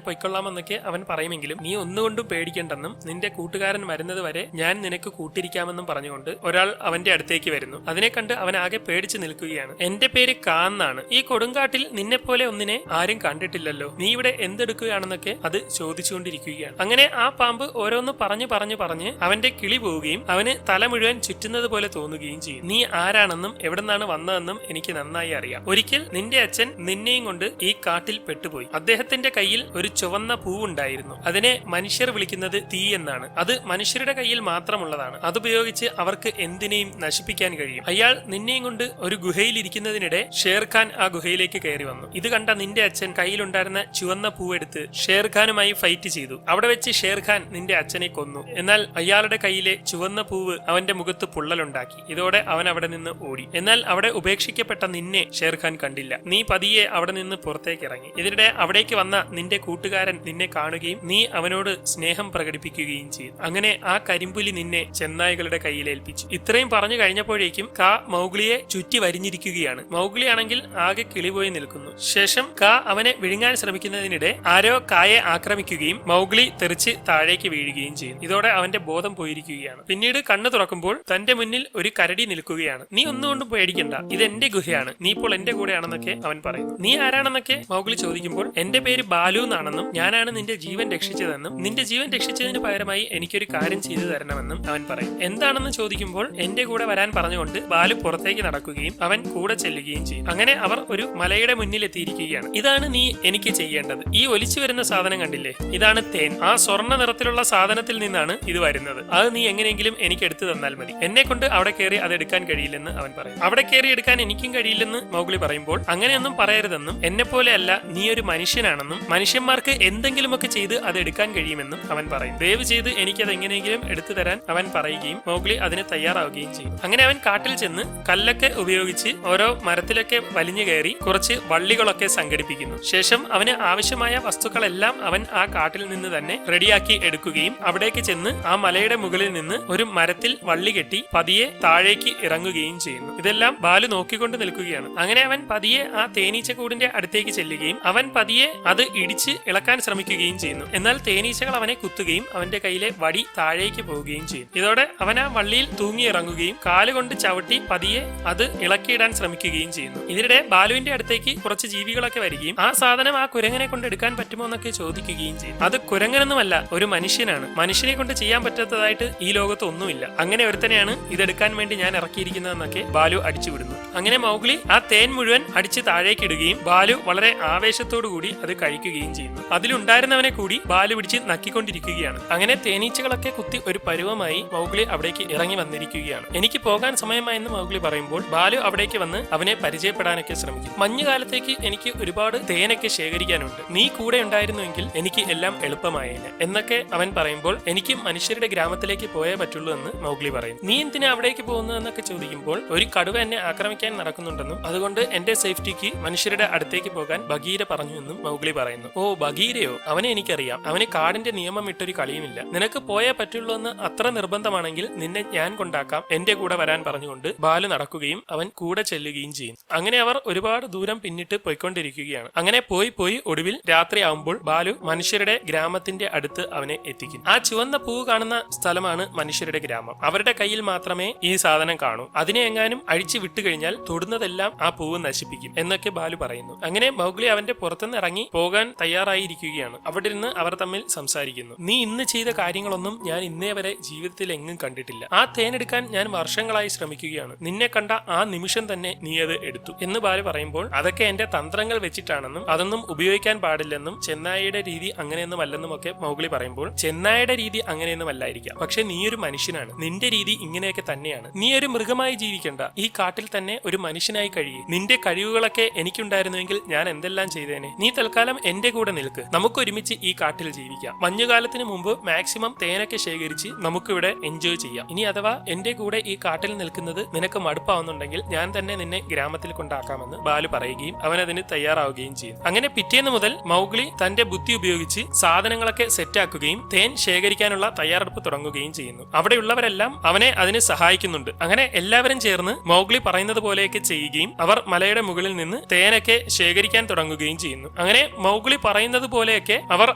പൊയ്ക്കൊള്ളാമെന്നൊക്കെ അവൻ പറയുമെങ്കിലും നീ ഒന്നുകൊണ്ടും പേടിക്കണ്ടെന്നും നിന്റെ കൂട്ടുകാരൻ വരുന്നത് വരെ ഞാൻ നിനക്ക് കൂട്ടിരിക്കാമെന്നും പറഞ്ഞുകൊണ്ട് ഒരാൾ അവന്റെ അടുത്തേക്ക് വരുന്നു. അതിനെ കണ്ട് അവൻ ആകെ പേടിച്ചു നിൽക്കുകയാണ്. എന്റെ പേര് കാന്നാണ്. ഈ കൊടുങ്കാട്ടിൽ നിന്നെ പോലെ ഒന്നിനെ ആരും കണ്ടിട്ടില്ലല്ലോ, നീ ഇവിടെ എന്തെടുക്കുകയാണെന്നൊക്കെ അത് ചോദിച്ചുകൊണ്ടിരിക്കുകയാണ്. അങ്ങനെ ആ പാമ്പ് ഓരോന്ന് പറഞ്ഞ് അവന്റെ കിളി പോവുകയും അവന് തല മുഴുവൻ ചുറ്റുന്നത് പോലെ തോന്നുകയും ചെയ്യും. നീ ആരാണെന്നും എവിടെന്നാണ് വന്നതെന്നും എനിക്ക് നന്നായി അറിയാം. ഒരിക്കൽ നിന്റെ അച്ഛൻ നിന്നെയും കൊണ്ട് ഈ കാട്ടിൽ പെട്ടുപോയി. അദ്ദേഹത്തിന്റെ കയ്യിൽ ഒരു ചുവന്ന പൂവുണ്ടായിരുന്നു. അതിനെ മനുഷ്യർ വിളിക്കുന്നത് തീ എന്നാണ്. അത് മനുഷ്യരുടെ കയ്യിൽ മാത്രമുള്ളതാണ്. അതുപയോഗിച്ച് അവർക്ക് എന്തിനേയും നശിപ്പിക്കാൻ കഴിയും. അയാൾ നിന്നെയും കൊണ്ട് ഒരു ഗുഹയിൽ ഇരിക്കുന്നതിനിടെ ഷേർഖാൻ ആ ഗുഹയിലേക്ക് കയറി വന്നു. ഇത് കണ്ട നിന്റെ അച്ഛൻ കയ്യിലുണ്ടായിരുന്ന ചുവന്ന പൂവെടുത്ത് ഷേർഖാനുമായി ഫൈറ്റ് ചെയ്തു. അവിടെ വെച്ച് ഷേർഖാൻ നിന്റെ അച്ഛനെ കൊന്നു. എന്നാൽ അയാളുടെ കയ്യിലെ ചുവന്ന പൂവ് അവന്റെ മുഖത്ത് പൊള്ളലുണ്ടാക്കി. ഇതോടെ അവൻ അവിടെ നിന്ന് ഓടി. എന്നാൽ അവിടെ ഉപേക്ഷിക്കപ്പെട്ട നിന്നെ ഷേർഖാൻ കണ്ടില്ല. നീ പതിയെ അവിടെ നിന്ന് പുറത്തേക്ക് ഇറങ്ങി. ഇതിനിടെ അവിടേക്ക് വന്ന നിന്റെ കൂട്ടുകാരൻ നിന്നെ കാണുകയും നീ അവനോട് സ്നേഹം പ്രകടിപ്പിക്കുകയും ചെയ്തു. അങ്ങനെ ആ കരിമ്പുലി നിന്നെ ചെന്നായ്കളുടെ കയ്യിലേൽപ്പിച്ചു. ഇത്രയും പറഞ്ഞു കഴിഞ്ഞപ്പോഴേക്കും കാ മൗഗ്ലിയെ ചുറ്റി വരിഞ്ഞിരിക്കുകയാണ്. മൗഗ്ലി ആണെങ്കിൽ ആകെ കിളിപോയി നിൽക്കുന്നു. ശേഷം കാ അവനെ വിഴുങ്ങാൻ ശ്രമിക്കുന്നതിനിടെ ആരോ കായെ ആക്രമിക്കുകയും മൗഗ്ലി തെറിച്ച് താഴേക്ക് വീഴുകയും ചെയ്യുന്നു. ഇതോടെ അവന്റെ ബോധം പോയിരിക്കുകയാണ്. പിന്നീട് കണ്ണു തുറക്കുമ്പോൾ തന്റെ മുന്നിൽ ഒരു കരടി നിൽക്കുകയാണ്. നീ ഒന്നുകൊണ്ടും പേടിക്കണ്ട, ഇത് എന്റെ ഗുഹയാണ്, നീ ഇപ്പോൾ എന്റെ കൂടെയാണെന്നൊക്കെ അവൻ പറയുന്നു. നീ ആരാണെന്നൊക്കെ മൗഗ്ലി ചോദിക്കുമ്പോൾ എന്റെ പേര് ബാലു എന്നാണെന്നും ഞാനാണ് നിന്റെ ജീവൻ രക്ഷിച്ചതെന്നും നിന്റെ ജീവൻ രക്ഷിച്ചതിന് പകരമായി എനിക്കൊരു കാര്യം ചെയ്തു തരണമെന്നും അവൻ പറയും. എന്താണെന്ന് ചോദിക്കുമ്പോൾ എന്റെ കൂടെ വരാൻ പറഞ്ഞുകൊണ്ട് ബാലു പുറത്തേക്ക് നടക്കുകയും അവൻ കൂടെ ചെല്ലുകയും ചെയ്യും. അങ്ങനെ അവർ ഒരു മലയുടെ മുന്നിൽ എത്തിയിരിക്കുകയാണ്. ഇതാണ് നീ എനിക്ക് ചെയ്യേണ്ടത്. ഈ ഒലിച്ചു വരുന്ന സാധനം കണ്ടില്ലേ, ഇതാണ് തേൻ. ആ സ്വർണ്ണ നിറത്തിലുള്ള സാധനത്തിൽ നിന്നാണ് ഇത് വരുന്നത്. അത് നീ എങ്ങനെയെങ്കിലും എനിക്ക് എടുത്തു തന്നാൽ മതി. എന്നെ കൊണ്ട് അവിടെ കയറി അത് എടുക്കാൻ കഴിയില്ലെന്ന് അവൻ പറയും. അവിടെ കയറി എടുക്കാൻ എനിക്കും കഴിയില്ലെന്ന് മൗഗ്ലി പറയുമ്പോൾ അങ്ങനെയൊന്നും പറയരുതെന്നും എന്നെ പോലെയല്ല, നീ ഒരു മനുഷ്യനാണെന്നും മനുഷ്യന്മാർക്ക് എന്തെങ്കിലുമൊക്കെ ചെയ്ത് അത് എടുക്കാൻ കഴിയുമെന്നും അവൻ പറയും. ദയവ് ചെയ്ത് എനിക്കത് എങ്ങനെയെങ്കിലും എടുത്തു തരാൻ അവൻ പറയുകയും മൗഗ്ലി അതിന് തയ്യാറാവുകയും ചെയ്യും. അങ്ങനെ അവൻ കാട്ടിൽ ചെന്ന് കല്ലൊക്കെ ഉപയോഗിച്ച് ഓരോ മരത്തിലൊക്കെ വലിഞ്ഞു കയറി കുറച്ച് വള്ളികളൊക്കെ സംഘടിപ്പിക്കുന്നു. ശേഷം അവന് ആവശ്യമായ വസ്തുക്കളെല്ലാം അവൻ ആ കാട്ടിൽ നിന്ന് തന്നെ റെഡിയാക്കി എടുക്കുകയും അവിടേക്ക് ചെന്ന് ആ മലയുടെ മുകളിൽ നിന്ന് ഒരു മരത്തിൽ വള്ളി കെട്ടി പതിയെ താഴേക്ക് ഇറങ്ങുകയും ചെയ്യുന്നു. ഇതെല്ലാം ബാലു നോക്കിക്കൊണ്ട് നിൽക്കുകയാണ്. അങ്ങനെ അവൻ പതിയെ ആ തേനീച്ചക്കൂടിന്റെ അടുത്തേക്ക് ചെല്ലുകയും അവൻ പതിയെ അത് ഇടിച്ച് ഇളക്കാൻ ശ്രമിക്കുകയും ചെയ്യുന്നു. എന്നാൽ തേനീച്ചകൾ അവനെ കുത്തുകയും അവന്റെ കയ്യിലെ വടി താഴേക്ക് പോവുകയും ചെയ്യും. ഇതോടെ അവൻ ആ വള്ളിയിൽ തൂങ്ങിയിറങ്ങുകയും കാലുകൊണ്ട് ചവിട്ടി പതിയെ അത് ഇളക്കിയിടാൻ ശ്രമിക്കുകയും ചെയ്യുന്നു. ഇതിനിടെ ബാലുവിന്റെ അടുത്തേക്ക് കുറച്ച് ജീവികളൊക്കെ വരികയും ആ സാധനം ആ കുരങ്ങനെ കൊണ്ട് എടുക്കാൻ പറ്റുമോ എന്നൊക്കെ ചോദിക്കുകയും ചെയ്യും. അത് കുരങ്ങനൊന്നുമല്ല, ഒരു മനുഷ്യനാണ്. മനുഷ്യനെ കൊണ്ട് ചെയ്യാൻ പറ്റാത്തതായിട്ട് ഈ ലോകത്ത് ഒന്നുമില്ല. അങ്ങനെ ഒരുത്തനെയാണ് ഇതെടുക്കാൻ വേണ്ടി ഞാൻ ഇറക്കിയിരിക്കുന്നതെന്നൊക്കെ ബാലു അടിച്ചുവിടുന്നു. അങ്ങനെ മൗഗ്ലി ആ തേൻ മുഴുവൻ അടിച്ച് താഴേക്ക് ഇടുകയും ബാലു വളരെ ആവേശത്തോടു കൂടി അത് കഴിക്കുകയും ചെയ്യുന്നു. അതിലുണ്ടായിരുന്നവനെ കൂടി ബാലു പിടിച്ച് നക്കിക്കൊണ്ടിരിക്കുകയാണ്. അങ്ങനെ തേനീച്ചകളൊക്കെ കുത്തി ഒരു പരുവമായി മൗഗ്ലി അവിടേക്ക് ഇറങ്ങി വന്നിരിക്കുകയാണ്. എനിക്ക് പോകാൻ സമയമായെന്ന് മൗഗ്ലി പറയുമ്പോൾ ബാലു അവിടേക്ക് വന്ന് അവനെ പരിചയപ്പെടാനൊക്കെ ശ്രമിക്കും. മഞ്ഞുകാലത്തേക്ക് എനിക്ക് ഒരുപാട് തേനൊക്കെ ശേഖരിക്കാനുണ്ട്, നീ കൂടെ ഉണ്ടായിരുന്നുവെങ്കിൽ എനിക്ക് എല്ലാം എളുപ്പമായേനെ എന്നൊക്കെ അവൻ പറയുമ്പോൾ എനിക്ക് മനുഷ്യരുടെ ഗ്രാമത്തിലേക്ക് പോയേ പറ്റുള്ളൂ എന്ന് മൗഗ്ലി പറയും. നീ എന്തിനാ അവിടേക്ക് പോകുന്നതെന്നൊക്കെ ചോദിക്കുമ്പോൾ ഒരു കടുവ എന്നെ ആക്രമിക്കാൻ നടക്കുന്നുണ്ടെന്നും അതുകൊണ്ട് എന്റെ സേഫ്റ്റിക്ക് മനുഷ്യരുടെ അടുത്തേക്ക് പോകാൻ ബഗീര പറഞ്ഞു എന്നും മൗഗ്ലി പറയുന്നു. ഓ, ബഗീരയോ? അവനെ എനിക്കറിയാം. അവന് കാടിന്റെ നിയമം ഇട്ടൊരു കളിയുമില്ല. നിനക്ക് പോയേ പറ്റുള്ളൂ എന്ന് അത്ര നിർബന്ധമാണെങ്കിൽ നിന്നെ ഞാൻ കൊണ്ടാക്കാം, എന്റെ കൂടെ വരാൻ പറഞ്ഞുകൊണ്ട് ബാലു നടക്കുകയും അവൻ കൂടെ ചെല്ലുകയും ചെയ്യും. അങ്ങനെ അവർ ഒരുപാട് ദൂരം പിന്നിട്ട് പോയിക്കൊണ്ടിരിക്കുകയാണ്. അങ്ങനെ പോയി ഒടുവിൽ രാത്രിയാവുമ്പോൾ ബാലു മനുഷ്യരുടെ ഗ്രാമത്തിന്റെ അടുത്ത് അവനെ എത്തിക്കും. ആ ചുവന്ന പൂവ് കാണുന്ന സ്ഥലമാണ് മനുഷ്യരുടെ ഗ്രാമം. അവരുടെ കയ്യിൽ മാത്രമേ ഈ സാധനം കാണൂ. അതിനെ എങ്ങാനും അഴിച്ചു വിട്ടുകഴിഞ്ഞാൽ തൊടുന്നതെല്ലാം ആ പൂവ് നശിപ്പിക്കും എന്നൊക്കെ ബാലു പറയുന്നു. അങ്ങനെ മൗഗ്ലി അവന്റെ പുറത്തുനിന്ന് ഇറങ്ങി പോകാൻ തയ്യാറായിരിക്കുകയാണ്. അവിടെ നിന്ന് അവർ തമ്മിൽ സംസാരിക്കുന്നു. നീ ഇന്ന് ചെയ്ത കാര്യങ്ങളൊന്നും ഞാൻ ഇന്നേ വരെ ജീവിതത്തിൽ എങ്ങും കണ്ടിട്ടില്ല. ആ തേനെടുക്കാൻ ഞാൻ വർഷങ്ങളായി ശ്രമിക്കുകയാണ്. നിന്നെ കണ്ട ആ നിമിഷം തന്നെ നീ അത് എടുത്തു എന്ന് ബാലു പറയുമ്പോൾ അതൊക്കെ എന്റെ തന്ത്രങ്ങൾ വെച്ചിട്ടാണെന്നും അതൊന്നും ഉപയോഗിക്കാൻ പാടില്ലെന്നും ചെന്നായിയുടെ രീതി അങ്ങനെയൊന്നും അല്ലെന്നും ഒക്കെ മൗഗ്ലി പറയുമ്പോൾ ചെന്നായിയുടെ രീതി അങ്ങനെയൊന്നും അല്ലായിരിക്കാം, പക്ഷെ നീ ഒരു മനുഷ്യനാണ്, നിന്റെ രീതി ഇങ്ങനെയൊക്കെ തന്നെയാണ്. നീ ഒരു മൃഗമായി ജീവിക്കണ്ട, ഈ കാട്ടിൽ തന്നെ ഒരു മനുഷ്യനായി കഴിയേ. നിന്റെ കഴിവുകളൊക്കെ എനിക്കുണ്ടായിരുന്നുവെങ്കിൽ ഞാൻ എന്തെല്ലാം ചെയ്തേനെ. നീ തൽക്കാലം എന്റെ കൂടെ നിൽക്ക്, നമുക്ക് ഒരുമിച്ച് ഈ കാട്ടിൽ ജീവിക്കാം. മഞ്ഞുകാലത്തിന് മുമ്പ് മാക്സിമം തേനൊക്കെ ശേഖരിച്ച് നമുക്കിവിടെ എൻജോയ് ചെയ്യാം. ഇനി അഥവാ എന്റെ കൂടെ ഈ കാട്ടിൽ നിൽക്കുന്നത് നിനക്ക് മടുപ്പാവുന്നുണ്ടെങ്കിൽ ഞാൻ തന്നെ നിന്നെ ഗ്രാമത്തിൽ കൊണ്ടാക്കാമെന്ന് ബാലു പറയുകയും അവൻ അതിന് തയ്യാറാവുകയും ചെയ്യും. അങ്ങനെ പിറ്റേന്ന് മുതൽ മൗഗ്ലി തന്റെ ബുദ്ധി ഉപയോഗിച്ച് സാധനങ്ങളൊക്കെ സെറ്റാക്കുകയും തേൻ ശേഖരിക്കാനുള്ള തയ്യാറെടുപ്പ് തുടങ്ങുകയും ചെയ്യുന്നു. അവിടെയുള്ളവരെല്ലാം അവനെ അതിന് സഹായിക്കുന്നുണ്ട്. അങ്ങനെ എല്ലാവരും ചേർന്ന് മൗഗ്ലി പറയുന്നത് പോലെയൊക്കെ ചെയ്യുകയും അവർ മലയുടെ മുകളിൽ നിന്ന് തേനൊക്കെ ശേഖരിക്കാൻ തുടങ്ങുകയും തുടങ്ങുകയും ചെയ്യുന്നു. അങ്ങനെ മൗഗ്ലി പറയുന്നത് പോലെയൊക്കെ അവർ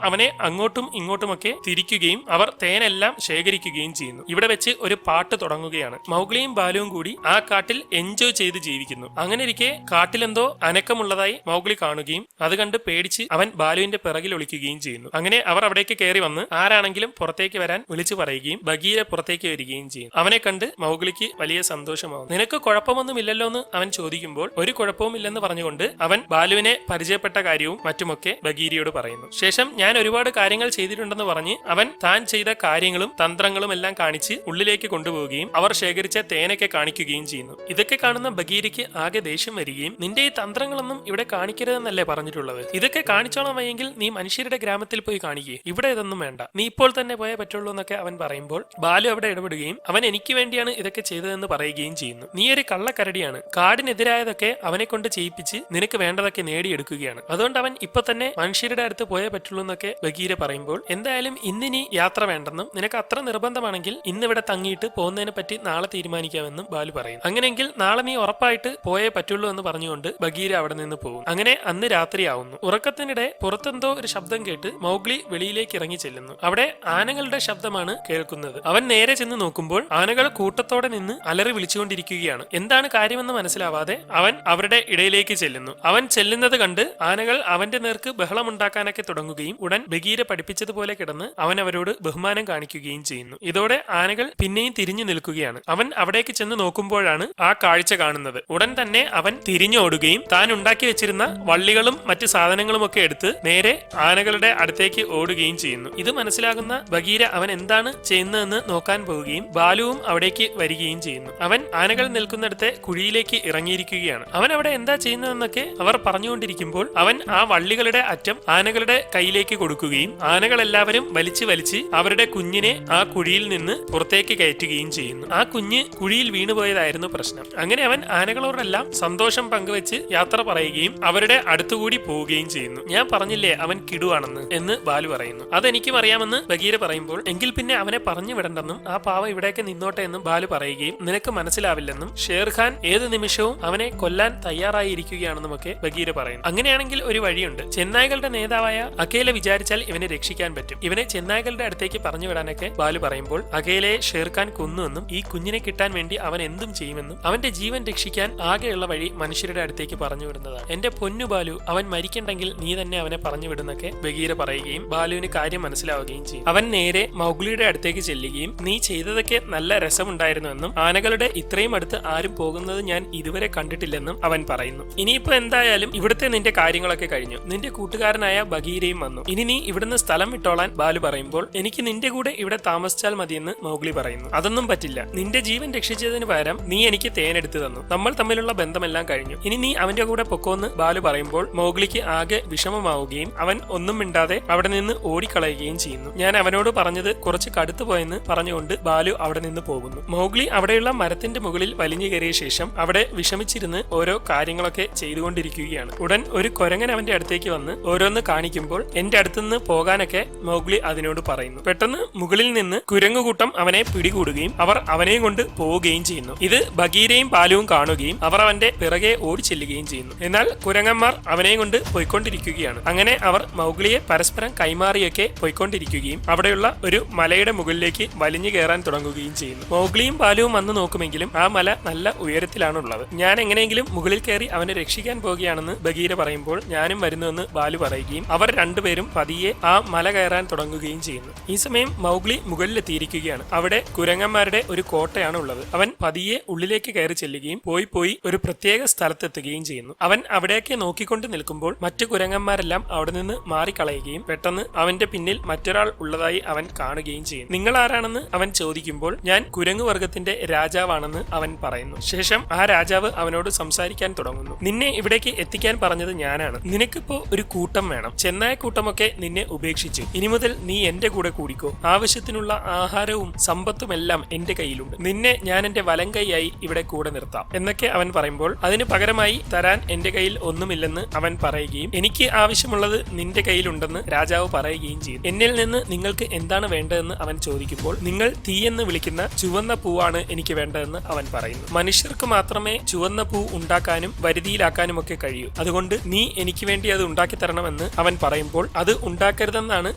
അവനെ അങ്ങോട്ടും ഇങ്ങോട്ടുമൊക്കെ തിരിക്കുകയും അവർ തേനെല്ലാം ശേഖരിക്കുകയും ചെയ്യുന്നു. ഇവിടെ വെച്ച് ഒരു പാട്ട് തുടങ്ങുകയാണ്. മൗഗ്ലിയും ബാലുവും കൂടി ആ കാട്ടിൽ എൻജോയ് ചെയ്ത് ജീവിക്കുന്നു. അങ്ങനെ ഇരിക്കെ കാട്ടിലെന്തോ അനക്കമുള്ളതായി മൗഗ്ലി കാണുകയും അത് കണ്ട് പേടിച്ച് അവൻ ബാലുവിന്റെ പിറകിൽ ഒളിക്കുകയും ചെയ്യുന്നു. അങ്ങനെ അവർ അവിടേക്ക് കയറി വന്ന് ആരാണെങ്കിലും പുറത്തേക്ക് വരാൻ വിളിച്ചു പറയുകയും ബഗീര പുറത്തേക്ക് വരികയും ചെയ്യും. അവനെ കണ്ട് മൗഗ്ലിക്ക് വലിയ സന്തോഷമാവും. നിനക്ക് കുഴപ്പമൊന്നുമില്ലല്ലോ എന്ന് അവൻ ചോദിക്കുമ്പോൾ ഒരു കുഴപ്പവും ഇല്ലെന്ന് പറഞ്ഞുകൊണ്ട് അവൻ ബാലുവിനെ പരിചയപ്പെട്ട കാര്യവും മറ്റുമൊക്കെ ബഗീരിയോട് പറയുന്നു. ശേഷം ഞാൻ ഒരുപാട് കാര്യങ്ങൾ ചെയ്തിട്ടുണ്ടെന്ന് പറഞ്ഞ് അവൻ താൻ ചെയ്ത കാര്യങ്ങളും തന്ത്രങ്ങളും എല്ലാം കാണിച്ച് ഉള്ളിലേക്ക് കൊണ്ടുപോവുകയും അവർ ശേഖരിച്ച തേനൊക്കെ കാണിക്കുകയും ചെയ്യുന്നു. ഇതൊക്കെ കാണുന്ന ബഗീരയ്ക്ക് ആകെ ദേഷ്യം വരികയും നിന്റെ ഈ തന്ത്രങ്ങളൊന്നും ഇവിടെ കാണിക്കരുതെന്നല്ലേ പറഞ്ഞിട്ടുള്ളത്? ഇതൊക്കെ കാണിച്ചോളാം വയ്യെങ്കിൽ നീ മനുഷ്യരുടെ ഗ്രാമത്തിൽ പോയി കാണിക്കേ, ഇവിടെ ഇതൊന്നും വേണ്ട, നീ ഇപ്പോൾ തന്നെ പോയേ പറ്റുള്ളൂ എന്നൊക്കെ അവൻ പറയുമ്പോൾ ബാലു അവിടെ ഇടപെടുകയും അവൻ എനിക്ക് വേണ്ടിയാണ് ഇതൊക്കെ ചെയ്തതെന്ന് പറയുകയും ചെയ്യുന്നു. നീ ഒരു കള്ളക്കരടിയാണ്, കാടിനെതിരായതൊക്കെ അവനെ കൊണ്ട് ചെയ്യിപ്പിച്ച് നിനക്ക് വേണ്ടതൊക്കെ നേടിയെടുക്കുകയാണ്, അതുകൊണ്ട് അവൻ ഇപ്പൊ തന്നെ മനുഷ്യരുടെ അടുത്ത് പോയേ പറ്റുള്ളൂ എന്നൊക്കെ ബഗീര പറയുമ്പോൾ എന്തായാലും ഇന്നിനി യാത്ര വേണ്ടെന്നും നിനക്ക് അത്ര നിർബന്ധമാണെങ്കിൽ ഇന്നിവിടെ തങ്ങിയിട്ട് പോകുന്നതിനെ പറ്റി നാളെ തീരുമാനിക്കാമെന്നും ബാലു പറയുന്നു. അങ്ങനെയെങ്കിൽ നാളെ നീ ഉറപ്പായിട്ട് പോയേ പറ്റുള്ളൂ എന്ന് പറഞ്ഞുകൊണ്ട് ബഗീര അവിടെ നിന്ന് പോകും. അങ്ങനെ അന്ന് രാത്രിയാവുന്നു. ഉറക്കത്തിനിടെ പുറത്തെന്തോ ഒരു ശബ്ദം കേട്ട് മൗഗ്ലി വെളിയിലേക്ക് ഇറങ്ങി ചെല്ലുന്നു. അവിടെ ആനകളുടെ ശബ്ദമാണ് കേൾക്കുന്നത്. അവൻ നേരെ ചെന്ന് നോക്കുമ്പോൾ ആനകൾ കൂട്ടത്തോടെ നിന്ന് അലറി വിളിച്ചുകൊണ്ടിരിക്കുകയാണ്. എന്താണ് കാര്യമെന്ന് മനസ്സിലാവാതെ അവൻ അവരുടെ ഇടയിലേക്ക് ചെല്ലുന്നു. അവൻ ചെല്ലുന്നത് കണ്ട് ആനകൾ അവന്റെ നേർക്ക് ബഹളമുണ്ടാക്കാനൊക്കെ തുടങ്ങുകയും ഉടൻ ബഗീര പഠിപ്പിച്ചതുപോലെ കിടന്ന് അവൻ അവരോട് ബഹുമാനം കാണിക്കുകയും ചെയ്യുന്നു. ഇതോടെ ആനകൾ പിന്നെയും തിരിഞ്ഞു നിൽക്കുകയാണ്. അവൻ അവിടേക്ക് ചെന്ന് നോക്കുമ്പോഴാണ് ആ കാഴ്ച കാണുന്നത്. ഉടൻ തന്നെ അവൻ തിരിഞ്ഞോടുകയും താൻ ഉണ്ടാക്കി വെച്ചിരുന്ന വള്ളികളും മറ്റു സാധനങ്ങളും ഒക്കെ എടുത്ത് നേരെ ആനകളുടെ അടുത്തേക്ക് ഓടുകയും ചെയ്യുന്നു. ഇത് മനസ്സിലാകുന്ന ബഗീര അവൻ എന്താണ് ചെയ്യുന്നതെന്ന് നോക്കാൻ പോവുകയും ബാലുവും അവിടേക്ക് വരികയും ചെയ്യുന്നു. അവൻ ആനകൾ നിൽക്കുന്നിടത്തെ കുഴിയിലേക്ക് ഇറങ്ങിയിരിക്കുകയാണ്. അവൻ അവിടെ എന്താ ചെയ്യുന്നതെന്നൊക്കെ അവർ പറഞ്ഞുകൊണ്ടിരിക്കുമ്പോൾ അവൻ ആ വള്ളികളുടെ അറ്റം ആനകളുടെ കയ്യിലേക്ക് കൊടുക്കുകയും ആനകളെല്ലാവരും വലിച്ച് വലിച്ച് അവരുടെ കുഞ്ഞിനെ ആ കുഴിയിൽ നിന്ന് പുറത്തേക്ക് കയറ്റുകയും ചെയ്യുന്നു. ആ കുഞ്ഞ് കുഴിയിൽ വീണുപോയതായിരുന്നു പ്രശ്നം. അങ്ങനെ അവൻ ആനകളോടെല്ലാം സന്തോഷം പങ്കുവെച്ച് യാത്ര പറയുകയും അവരുടെ അടുത്തുകൂടി പോവുകയും ചെയ്യുന്നു. ഞാൻ പറഞ്ഞില്ലേ അവൻ കിടുവാണെന്ന് എന്ന് ബാലു പറയുന്നു. അതെനിക്കും അറിയാമെന്ന് ബഗീര പറയുമ്പോൾ എങ്കിൽ പിന്നെ അവനെ പറഞ്ഞു വിടണ്ടെന്നും ആ പാവ ഇവിടേക്ക് നിന്നോട്ടെ എന്നും ബാലു പറയുകയും നിനക്ക് മനസ്സിലാവില്ലെന്നും ഷേർഖാൻ ഏത് നിമിഷവും അവനെ കൊല്ലാൻ തയ്യാറായിരിക്കുകയാണെന്നും ഒക്കെ ബഗീര പറയുന്നു. അങ്ങനെയാണെങ്കിൽ ഒരു വഴിയുണ്ട്. ചെന്നായ്കളുടെ നേതാവായ അഖേല വിചാരിച്ചാൽ ഇവനെ രക്ഷിക്കാൻ പറ്റും. ഇവനെ ചെന്നായ്കളുടെ അടുത്തേക്ക് പറഞ്ഞു വിടാനൊക്കെ ബാലു പറയുമ്പോൾ അഖേലയെ ഷേർഖാൻ കൊന്നുവെന്നും ഈ കുഞ്ഞിനെ കിട്ടാൻ വേണ്ടി അവൻ എന്തും ചെയ്യുമെന്നും അവന്റെ ജീവൻ രക്ഷിക്കാൻ ആകെയുള്ള വഴി മനുഷ്യരുടെ അടുത്തേക്ക് പറഞ്ഞു വിടുന്നതാണ്. എന്റെ പൊന്നു ബാലു, അവൻ മരിക്കണ്ടെങ്കിൽ നീ തന്നെ അവനെ പറഞ്ഞു വിടുന്നൊക്കെ ബഗീര പറയുകയും ബാലുവിന് കാര്യം മനസ്സിലാവുകയും ചെയ്യും. അവൻ നേരെ മൗഗ്ലിയുടെ അടുത്തേക്ക് ചെല്ലുകയും നീ ചെയ്തതൊക്കെ നല്ല രസമുണ്ടായിരുന്നുവെന്നും ആനകളുടെ ഇത്രയും അടുത്ത് ആരും പോകുന്നത് ഞാൻ ഇതുവരെ കണ്ടിട്ടില്ലെന്നും അവൻ പറയുന്നു. ഇനിയിപ്പോ എന്തായാലും ഇവിടുത്തെ നിന്റെ കാര്യങ്ങളൊക്കെ കഴിഞ്ഞു. നിന്റെ കൂട്ടുകാരനായ ബഗീരയും വന്നു. ഇനി നീ ഇവിടുന്ന് സ്ഥലം വിട്ടോളാൻ ബാലു പറയുമ്പോൾ എനിക്ക് നിന്റെ കൂടെ ഇവിടെ താമസിച്ചാൽ മതിയെന്ന് മൗഗ്ലി പറയുന്നു. അതൊന്നും പറ്റില്ല. നിന്റെ ജീവൻ രക്ഷിച്ചതിന് പകരം നീ എനിക്ക് തേനെടുത്തു തന്നു. നമ്മൾ തമ്മിലുള്ള ബന്ധമെല്ലാം കഴിഞ്ഞു. ഇനി നീ അവന്റെ കൂടെ പൊക്കോന്ന് ബാലു പറയുമ്പോൾ മൗഗ്ലിക്ക് ആകെ വിഷമമാവുകയും അവൻ ഒന്നും മിണ്ടാതെ അവിടെ നിന്ന് ഓടിക്കളയുകയും ചെയ്യുന്നു. ഞാൻ അവനോട് പറഞ്ഞത് കുറച്ച് കടുത്തു പോയെന്ന് പറഞ്ഞുകൊണ്ട് ബാലു അവിടെ നിന്ന് പോകുന്നു. മൗഗ്ലി അവിടെയുള്ള മരത്തിന്റെ മുകളിൽ വലിഞ്ഞു കയറിയ ശേഷം അവിടെ വിഷമിച്ചിരുന്ന് ഓരോ കാര്യങ്ങളൊക്കെ ചെയ്തുകൊണ്ടിരിക്കുകയാണ്. ഉടൻ ഒരു കുരങ്ങൻ അവന്റെ അടുത്തേക്ക് വന്ന് ഓരോന്ന് കാണിക്കുമ്പോൾ എന്റെ അടുത്തുനിന്ന് പോകാനൊക്കെ മൗഗ്ലി അതിനോട് പറയുന്നു. പെട്ടെന്ന് മുകളിൽ നിന്ന് കുരങ്ങുകൂട്ടം അവനെ പിടികൂടുകയും അവർ അവനെയും കൊണ്ട് പോവുകയും ചെയ്യുന്നു. ഇത് ബഗീരയും ബാലുവും കാണുകയും അവർ അവന്റെ പിറകെ ഓടി ചെല്ലുകയും ചെയ്യുന്നു. എന്നാൽ കുരങ്ങന്മാർ അവനെയും കൊണ്ട് പോയിക്കൊണ്ടിരിക്കുകയാണ്. അങ്ങനെ അവർ മൗഗ്ലിയെ പരസ്പരം കൈമാറിയൊക്കെ പോയിക്കൊണ്ടിരിക്കുകയും അവിടെയുള്ള ഒരു മലയുടെ മുകളിലേക്ക് വലിഞ്ഞു കയറാൻ തുടങ്ങുകയും ചെയ്യുന്നു. മൗഗ്ലിയും ബാലുവും വന്ന് നോക്കുമെങ്കിലും ആ മല നല്ല ഉയരത്തിലാണുള്ളത്. ഞാൻ എങ്ങനെയെങ്കിലും മുകളിൽ കയറി അവനെ രക്ഷിക്കാൻ പോവുകയാണെന്ന് ബഗീര പറയുമ്പോൾ ഞാനും വരുന്നുവെന്ന് ബാലു പറയുകയും അവർ രണ്ടുപേരും പതിയെ ആ മല കയറാൻ തുടങ്ങുകയും ചെയ്യുന്നു. ഈ സമയം മൗഗ്ലി മുകളിലെത്തിയിരിക്കുകയാണ്. അവിടെ കുരങ്ങന്മാരുടെ ഒരു കോട്ടയാണ് ഉള്ളത്. അവൻ പതിയെ ഉള്ളിലേക്ക് കയറി ചെല്ലുകയും പോയി ഒരു പ്രത്യേക സ്ഥലത്തെത്തുകയും ചെയ്യുന്നു. അവൻ അവിടേക്ക് നോക്കിക്കൊണ്ട് നിൽക്കുമ്പോൾ മറ്റു കുരങ്ങന്മാരെല്ലാം അവിടെ നിന്ന് മാറിക്കളയുകയും പെട്ടെന്ന് അവന്റെ പിന്നിൽ മറ്റൊരാൾ ഉള്ളതായി അവൻ കാണുകയും ചെയ്യും. നിങ്ങൾ ആരാണെന്ന് അവൻ ചോദിക്കുമ്പോൾ ഞാൻ കുരങ്ങു വർഗത്തിന്റെ രാജാവാണെന്ന് അവൻ പറയുന്നു. ശേഷം ആ രാജാവ് അവനോട് സംസാരിക്കാൻ തുടങ്ങുന്നു. നിന്നെ ഇവിടേക്ക് എത്തിക്കാൻ പറഞ്ഞത് ഞാനാണ്. നിനക്കിപ്പോ ഒരു കൂട്ടം വേണം. ചെന്നായ കൂട്ടമൊക്കെ നിന്നെ ഉപേക്ഷിച്ചു. ഇനി മുതൽ നീ എന്റെ കൂടെ കൂടിക്കോ. ആവശ്യത്തിനുള്ള ആഹാരവും സമ്പത്തുമെല്ലാം എന്റെ കയ്യിലുണ്ട്. നിന്നെ ഞാൻ എന്റെ വലം കൈയായി ഇവിടെ കൂടെ നിർത്താം എന്നൊക്കെ അവൻ പറയുമ്പോൾ അതിന് പകരമായി തരാൻ എന്റെ കയ്യിൽ ഒന്നുമില്ലെന്ന് അവൻ പറയുകയും എനിക്ക് ആവശ്യമുള്ളത് നിന്റെ കയ്യിലുണ്ടെന്ന് രാജാവ് പറയുകയും ചെയ്യും. എന്നിൽ നിന്ന് നിങ്ങൾക്ക് എന്താണ് വേണ്ടതെന്ന് അവൻ ചോദിക്കുമ്പോൾ നിങ്ങൾ തീയെന്ന് വിളിക്കുന്ന ചുവന്ന പൂവാണ് എനിക്ക് വേണ്ടതെന്ന് അവൻ പറയുന്നു. മനുഷ്യർക്ക് മാത്രമേ ചുവന്ന പൂ ഉണ്ടാക്കാനും വരുതിയിലാക്കാനും ഒക്കെ കഴിയൂ. അതുകൊണ്ട് നീ എനിക്ക് വേണ്ടി അത് ഉണ്ടാക്കി തരണമെന്ന് അവൻ പറയുമ്പോൾ അത് ഉണ്ടാക്കരുതെന്നാണ്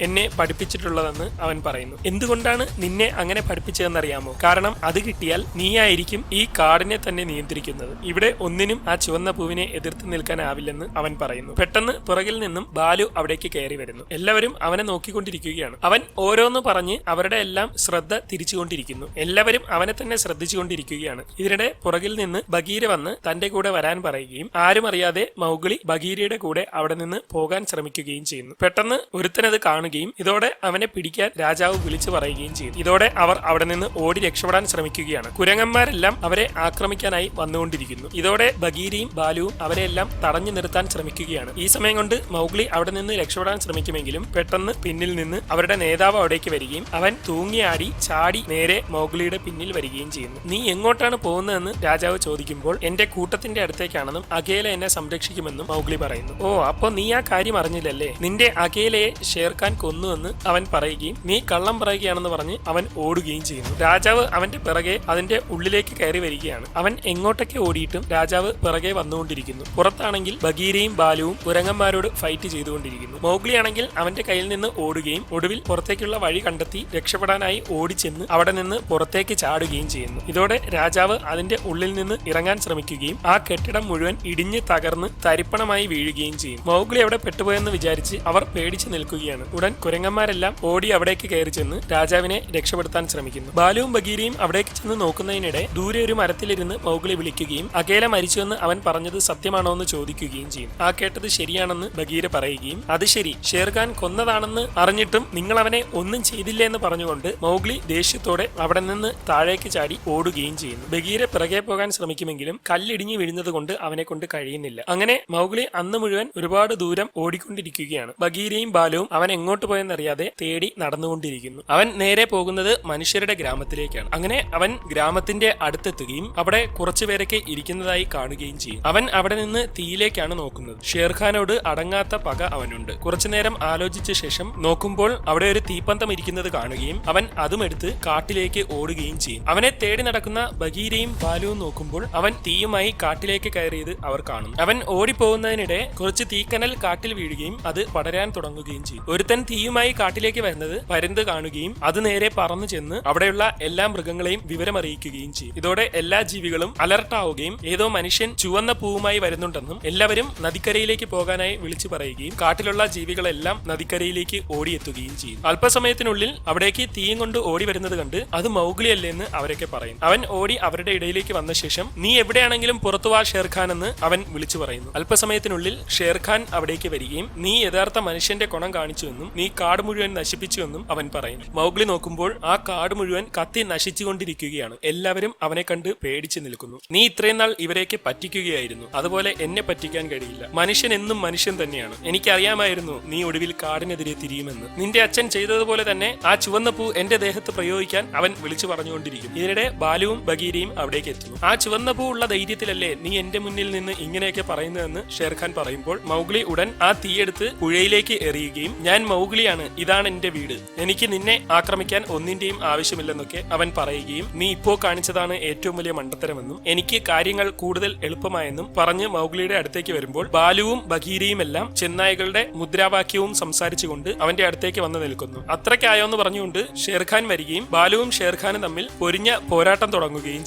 എന്നെ പഠിപ്പിച്ചിട്ടുള്ളതെന്ന് അവൻ പറയുന്നു. എന്തുകൊണ്ടാണ് നിന്നെ അങ്ങനെ പഠിപ്പിച്ചതെന്നറിയാമോ? കാരണം അത് കിട്ടിയാൽ നീയായിരിക്കും ഈ കാടിനെ തന്നെ നിയന്ത്രിക്കുന്നത്. ഇവിടെ ഒന്നിനും ആ ചുവന്ന പൂവിനെ എതിർത്ത് നിൽക്കാനാവില്ലെന്ന് അവൻ പറയുന്നു. പെട്ടെന്ന് പുറകിൽ നിന്നും ബാലു അവിടേക്ക് കയറി വരുന്നു. എല്ലാവരും അവനെ നോക്കിക്കൊണ്ടിരിക്കുകയാണ്. അവൻ ഓരോന്ന് പറഞ്ഞ് അവരുടെ എല്ലാം ശ്രദ്ധ തിരിച്ചുകൊണ്ടിരിക്കുന്നു. എല്ലാവരും അവനെ തന്നെ ശ്രദ്ധിച്ചുകൊണ്ടിരിക്കുകയാണ്. ഇതിനിടെ പുറകിൽ നിന്ന് ബഗീര വന്ന് തന്റെ കൂടെ വരാൻ പറയുകയും ആരും അറിയാതെ മൗഗ്ലി ബഗീരയുടെ കൂടെ അവിടെ നിന്ന് പോകാൻ ശ്രമിക്കുകയും ചെയ്യുന്നു. പെട്ടെന്ന് ഒരുത്തനത് കാണുകയും ഇതോടെ അവനെ പിടിക്കാൻ രാജാവ് വിളിച്ചു പറയുകയും ചെയ്യുന്നു. ഇതോടെ അവർ അവിടെ നിന്ന് ഓടി രക്ഷപ്പെടാൻ ശ്രമിക്കുകയാണ്. കുരങ്ങന്മാരെല്ലാം അവരെ ആക്രമിക്കാനായി വന്നുകൊണ്ടിരിക്കുന്നു. ഇതോടെ ബഗീരയും ബാലുവും അവരെല്ലാം തടഞ്ഞു നിർത്താൻ ശ്രമിക്കുകയാണ്. ഈ സമയം കൊണ്ട് മൗഗ്ലി അവിടെ നിന്ന് രക്ഷപ്പെടാൻ ശ്രമിക്കുമെങ്കിലും പെട്ടെന്ന് പിന്നിൽ നിന്ന് അവരുടെ നേതാവ് അവിടേക്ക് വരികയും അവൻ തൂങ്ങിയാടി ചാടി നേരെ മൗഗ്ലിയുടെ പിന്നിൽ വരികയും ചെയ്യുന്നു. നീ എങ്ങോട്ടാണ് പോകുന്നതെന്ന് രാജാവ് ചോദിക്കുമ്പോൾ എന്റെ കൂട്ടത്തിന്റെ അടുത്തേക്കാണെന്നും അകേല എന്നെ സംരക്ഷിക്കുമെന്നും മൗഗ്ലി പറയുന്നു. ഓ, അപ്പൊ നീ ആ കാര്യം അറിഞ്ഞില്ലല്ലേ? നിന്റെ അകേലയെ ഷേർഖാൻ കൊന്നുവെന്ന് അവൻ പറയുകയും നീ കള്ളം പറയുകയാണെന്ന് പറഞ്ഞ് അവൻ ഓടുകയും ചെയ്യുന്നു. രാജാവ് അവന്റെ പിറകെ അതിന്റെ ഉള്ളിലേക്ക് കയറി വരികയാണ്. അവൻ എങ്ങോട്ടൊക്കെ ഓടിയിട്ടും രാജാവ് പിറകെ വന്നുകൊണ്ടിരിക്കുന്നു. പുറത്താണെങ്കിൽ ബഗീരയും ബാലുവും കുരങ്ങന്മാരോട് ഫൈറ്റ് ചെയ്തുകൊണ്ടിരിക്കുന്നു. മൗഗ്ലി ആണെങ്കിൽ അവന്റെ കയ്യിൽ നിന്ന് ഓടുകയും ഒടുവിൽ പുറത്തേക്കുള്ള വഴി കണ്ടെത്തി രക്ഷപ്പെടാനായി ഓടിച്ചെന്ന് അവിടെ നിന്ന് പുറത്തേക്ക് ചാടുകയും ചെയ്യുന്നു. ഇതോടെ രാജാവ് അതിന്റെ ഉള്ളിൽ നിന്ന് ഇറങ്ങാൻ ശ്രമിക്കുകയും ആ കെട്ടിടം മുഴുവൻ ഇടിഞ്ഞ് തകർന്ന് തരിപ്പണമായി വീഴുകയും ചെയ്യും. മൗഗ്ലി അവിടെ പെട്ടുപോയെന്ന് വിചാരിച്ച് അവർ പേടിച്ചു നിൽക്കുകയാണ്. ഉടൻ കുരങ്ങന്മാരെല്ലാം ഓടി അവിടേക്ക് കയറി ചെന്ന് രാജാവിനെ രക്ഷപ്പെടുത്താൻ ശ്രമിക്കുന്നു. ബാലുവും ബഗീരയും അവിടേക്ക് ചെന്ന് നോക്കുന്നതിനിടെ ദൂരെ ഒരു മരത്തിലിരുന്ന് മൗഗ്ലി വിളിക്കുകയും അകേല മരിച്ചുവെന്ന് അവൻ പറഞ്ഞത് സത്യമാണോ എന്ന് ചോദിക്കുകയും ചെയ്യും. ആ കേട്ടത് ശരിയാണെന്ന് ബഗീര പറയുകയും അത് ശരി, ഷേർഖാൻ കൊന്നതാണെന്ന് അറിഞ്ഞിട്ടും നിങ്ങൾ അവനെ ഒന്നും ചെയ്തില്ല എന്ന് പറഞ്ഞുകൊണ്ട് മൗഗ്ലി ദേഷ്യത്തോടെ അവിടെ നിന്ന് താഴേക്ക് ചാടി ഓടുകയും ചെയ്യുന്നു. ബഗീര പിറകെ പോകാൻ ശ്രമിക്കുമെങ്കിലും കല്ലിടിഞ്ഞു വീഴുന്നത് കൊണ്ട് അവനെ കൊണ്ട് കഴിയുന്നില്ല. അങ്ങനെ മൗഗ്ലി അന്ന് മുഴുവൻ ഒരുപാട് ദൂരം ഓടിക്കൊണ്ടിരിക്കുകയാണ്. ബഗീരയും ബാലുവും അവൻ എങ്ങോട്ട് പോയെന്നറിയാതെ തേടി നടന്നുകൊണ്ടിരിക്കുന്നു. അവൻ നേരെ പോകുന്നത് മനുഷ്യരുടെ ഗ്രാമത്തിലേക്കാണ്. അങ്ങനെ അവൻ ഗ്രാമത്തിന്റെ അടുത്തെത്തുകയും അവിടെ കുറച്ചുപേരൊക്കെ ഇരിക്കുന്നതായി കാണുകയും ചെയ്യും. അവൻ അവിടെ നിന്ന് തീയിലേക്കാണ് നോക്കുന്നത്. ഷേർഖാനോട് അടങ്ങാത്ത പക അവനുണ്ട്. കുറച്ചുനേരം ആലോചിച്ച ശേഷം നോക്കുമ്പോൾ അവിടെ ഒരു തീപ്പന്തം ഇരിക്കുന്നത് കാണുകയും അവൻ അതും എടുത്ത് കാട്ടിലേക്ക് ഓടുകയും ചെയ്യും. അവനെ തേടി നടക്കുന്ന ബഗീരയും ബാലുവും നോക്കുമ്പോൾ അവൻ തീയുമായി കാട്ടിലേക്ക് കയറിയത് അവർ കാണും. അവൻ ഓടിപ്പോകുന്നതിനിടെ കുറച്ച് തീക്കനൽ കാട്ടിൽ വീഴുകയും അത് പടരാൻ തുടങ്ങുകയും ചെയ്യും. ഒരുത്തൻ തീയുമായി കാട്ടിലേക്ക് വരുന്നത് പരുന്ത് കാണുകയും അത് നേരെ പറന്നു ചെന്ന് അവിടെയുള്ള എല്ലാ മൃഗങ്ങളെയും വിവരമറിയിക്കുകയും ചെയ്യും. ഇതോടെ എല്ലാ ജീവികളും അലർട്ടാവുകയും ഏതോ മനുഷ്യൻ ചുവന്ന പൂവുമായി വരുന്നുണ്ടെന്നും എല്ലാവരും നദിക്കരയിലേക്ക് പോകാനായി വിളിച്ചു പറയുകയും കാട്ടിലുള്ള ജീവികളെല്ലാം നദിക്കരയിലേക്ക് ഓടിയെത്തുകയും ചെയ്യും. അല്പസമയത്തിനുള്ളിൽ അവിടേക്ക് തീയും കൊണ്ട് ഓടി വരുന്നത് കണ്ട് അത് മൗഗ്ലി അല്ലെന്ന് അവരൊക്കെ പറയും. അവൻ ഓടി അവരുടെ ഇടയിലേക്ക് വന്ന ശേഷം നീ എവിടെയാണെങ്കിലും പുറത്തുവാ ഷേർഖാൻ എന്ന് അവൻ വിളിച്ചു പറയുന്നു. അല്പസമയത്തിനുള്ളിൽ ഷേർഖാൻ അവിടേക്ക് വരികയും നീ യഥാർത്ഥ മനുഷ്യന്റെ ഗുണം കാണിച്ചുവെന്നും നീ കാട് മുഴുവൻ നശിപ്പിച്ചുവെന്നും അവൻ പറയും. മൗഗ്ലി നോക്കുമ്പോൾ ആ കാട് മുഴുവൻ കത്തി നശിച്ചുകൊണ്ടിരിക്കുകയാണ്. എല്ലാവരും അവനെ കണ്ട് പേടിച്ചു നിൽക്കുന്നു. നീ ഇത്രയും നാൾ ഇവരെയൊക്കെ പറ്റിക്കുകയായിരുന്നു. അതുപോലെ എന്നെ പറ്റിക്കാൻ കഴിയില്ല. മനുഷ്യൻ എന്നും മനുഷ്യൻ തന്നെയാണ്. എനിക്കറിയാമായിരുന്നു നീ ഒടുവിൽ കാടിനെതിരെ തിരിയുമെന്ന്. നിന്റെ അച്ഛൻ ചെയ്തതുപോലെ തന്നെ ആ ചുവന്ന പൂ എന്റെ ദേഹത്ത് പ്രയോഗിക്കാൻ അവൻ വിളിച്ചു പറഞ്ഞുകൊണ്ടിരിക്കും. ഇതിനിടെ ബാലുവും ബഗീരയും അവിടേക്ക് എത്തുന്നു. ആ ചുവന്ന പൂ ഉള്ള ധൈര്യത്തിലല്ലേ നീ എന്റെ മുന്നിൽ നിന്ന് ഇങ്ങനെയൊക്കെ പറയുന്നതെന്ന് ഷേർഖാൻ പറയുമ്പോൾ മൗഗ്ലി ഉടൻ ആ തീയെടുത്ത് പുഴയിലേക്ക് എറിയുകയും ഞാൻ മൗഗ്ലിയാണ്, ഇതാണ് എന്റെ വീട്, എനിക്ക് നിന്നെ ആക്രമിക്കാൻ ഒന്നിന്റെയും ആവശ്യമില്ലെന്നൊക്കെ അവൻ പറയുകയും നീ ഇപ്പോ കാണിച്ചതാണ് ഏറ്റവും വലിയ മണ്ടത്തരമെന്നും എനിക്ക് കാര്യങ്ങൾ കൂടുതൽ എളുപ്പമായെന്നും പറഞ്ഞ് മൗഗ്ലിയുടെ അടുത്തേക്ക് വരുമ്പോൾ ബാലുവും ബഗീരയും എല്ലാം ചെന്നായ്കളുടെ മുദ്രാവാക്യവും സംസാരിച്ചുകൊണ്ട് അവന്റെ അടുത്തേക്ക് വന്നു നിൽക്കുന്നു. അത്രയ്ക്കായോന്ന് പറഞ്ഞുകൊണ്ട് ഷേർഖാൻ വരികയും ബാലുവും ഷേർഖാനും തമ്മിൽ പൊരിഞ്ഞ പോരാട്ടം തുടങ്ങുകയും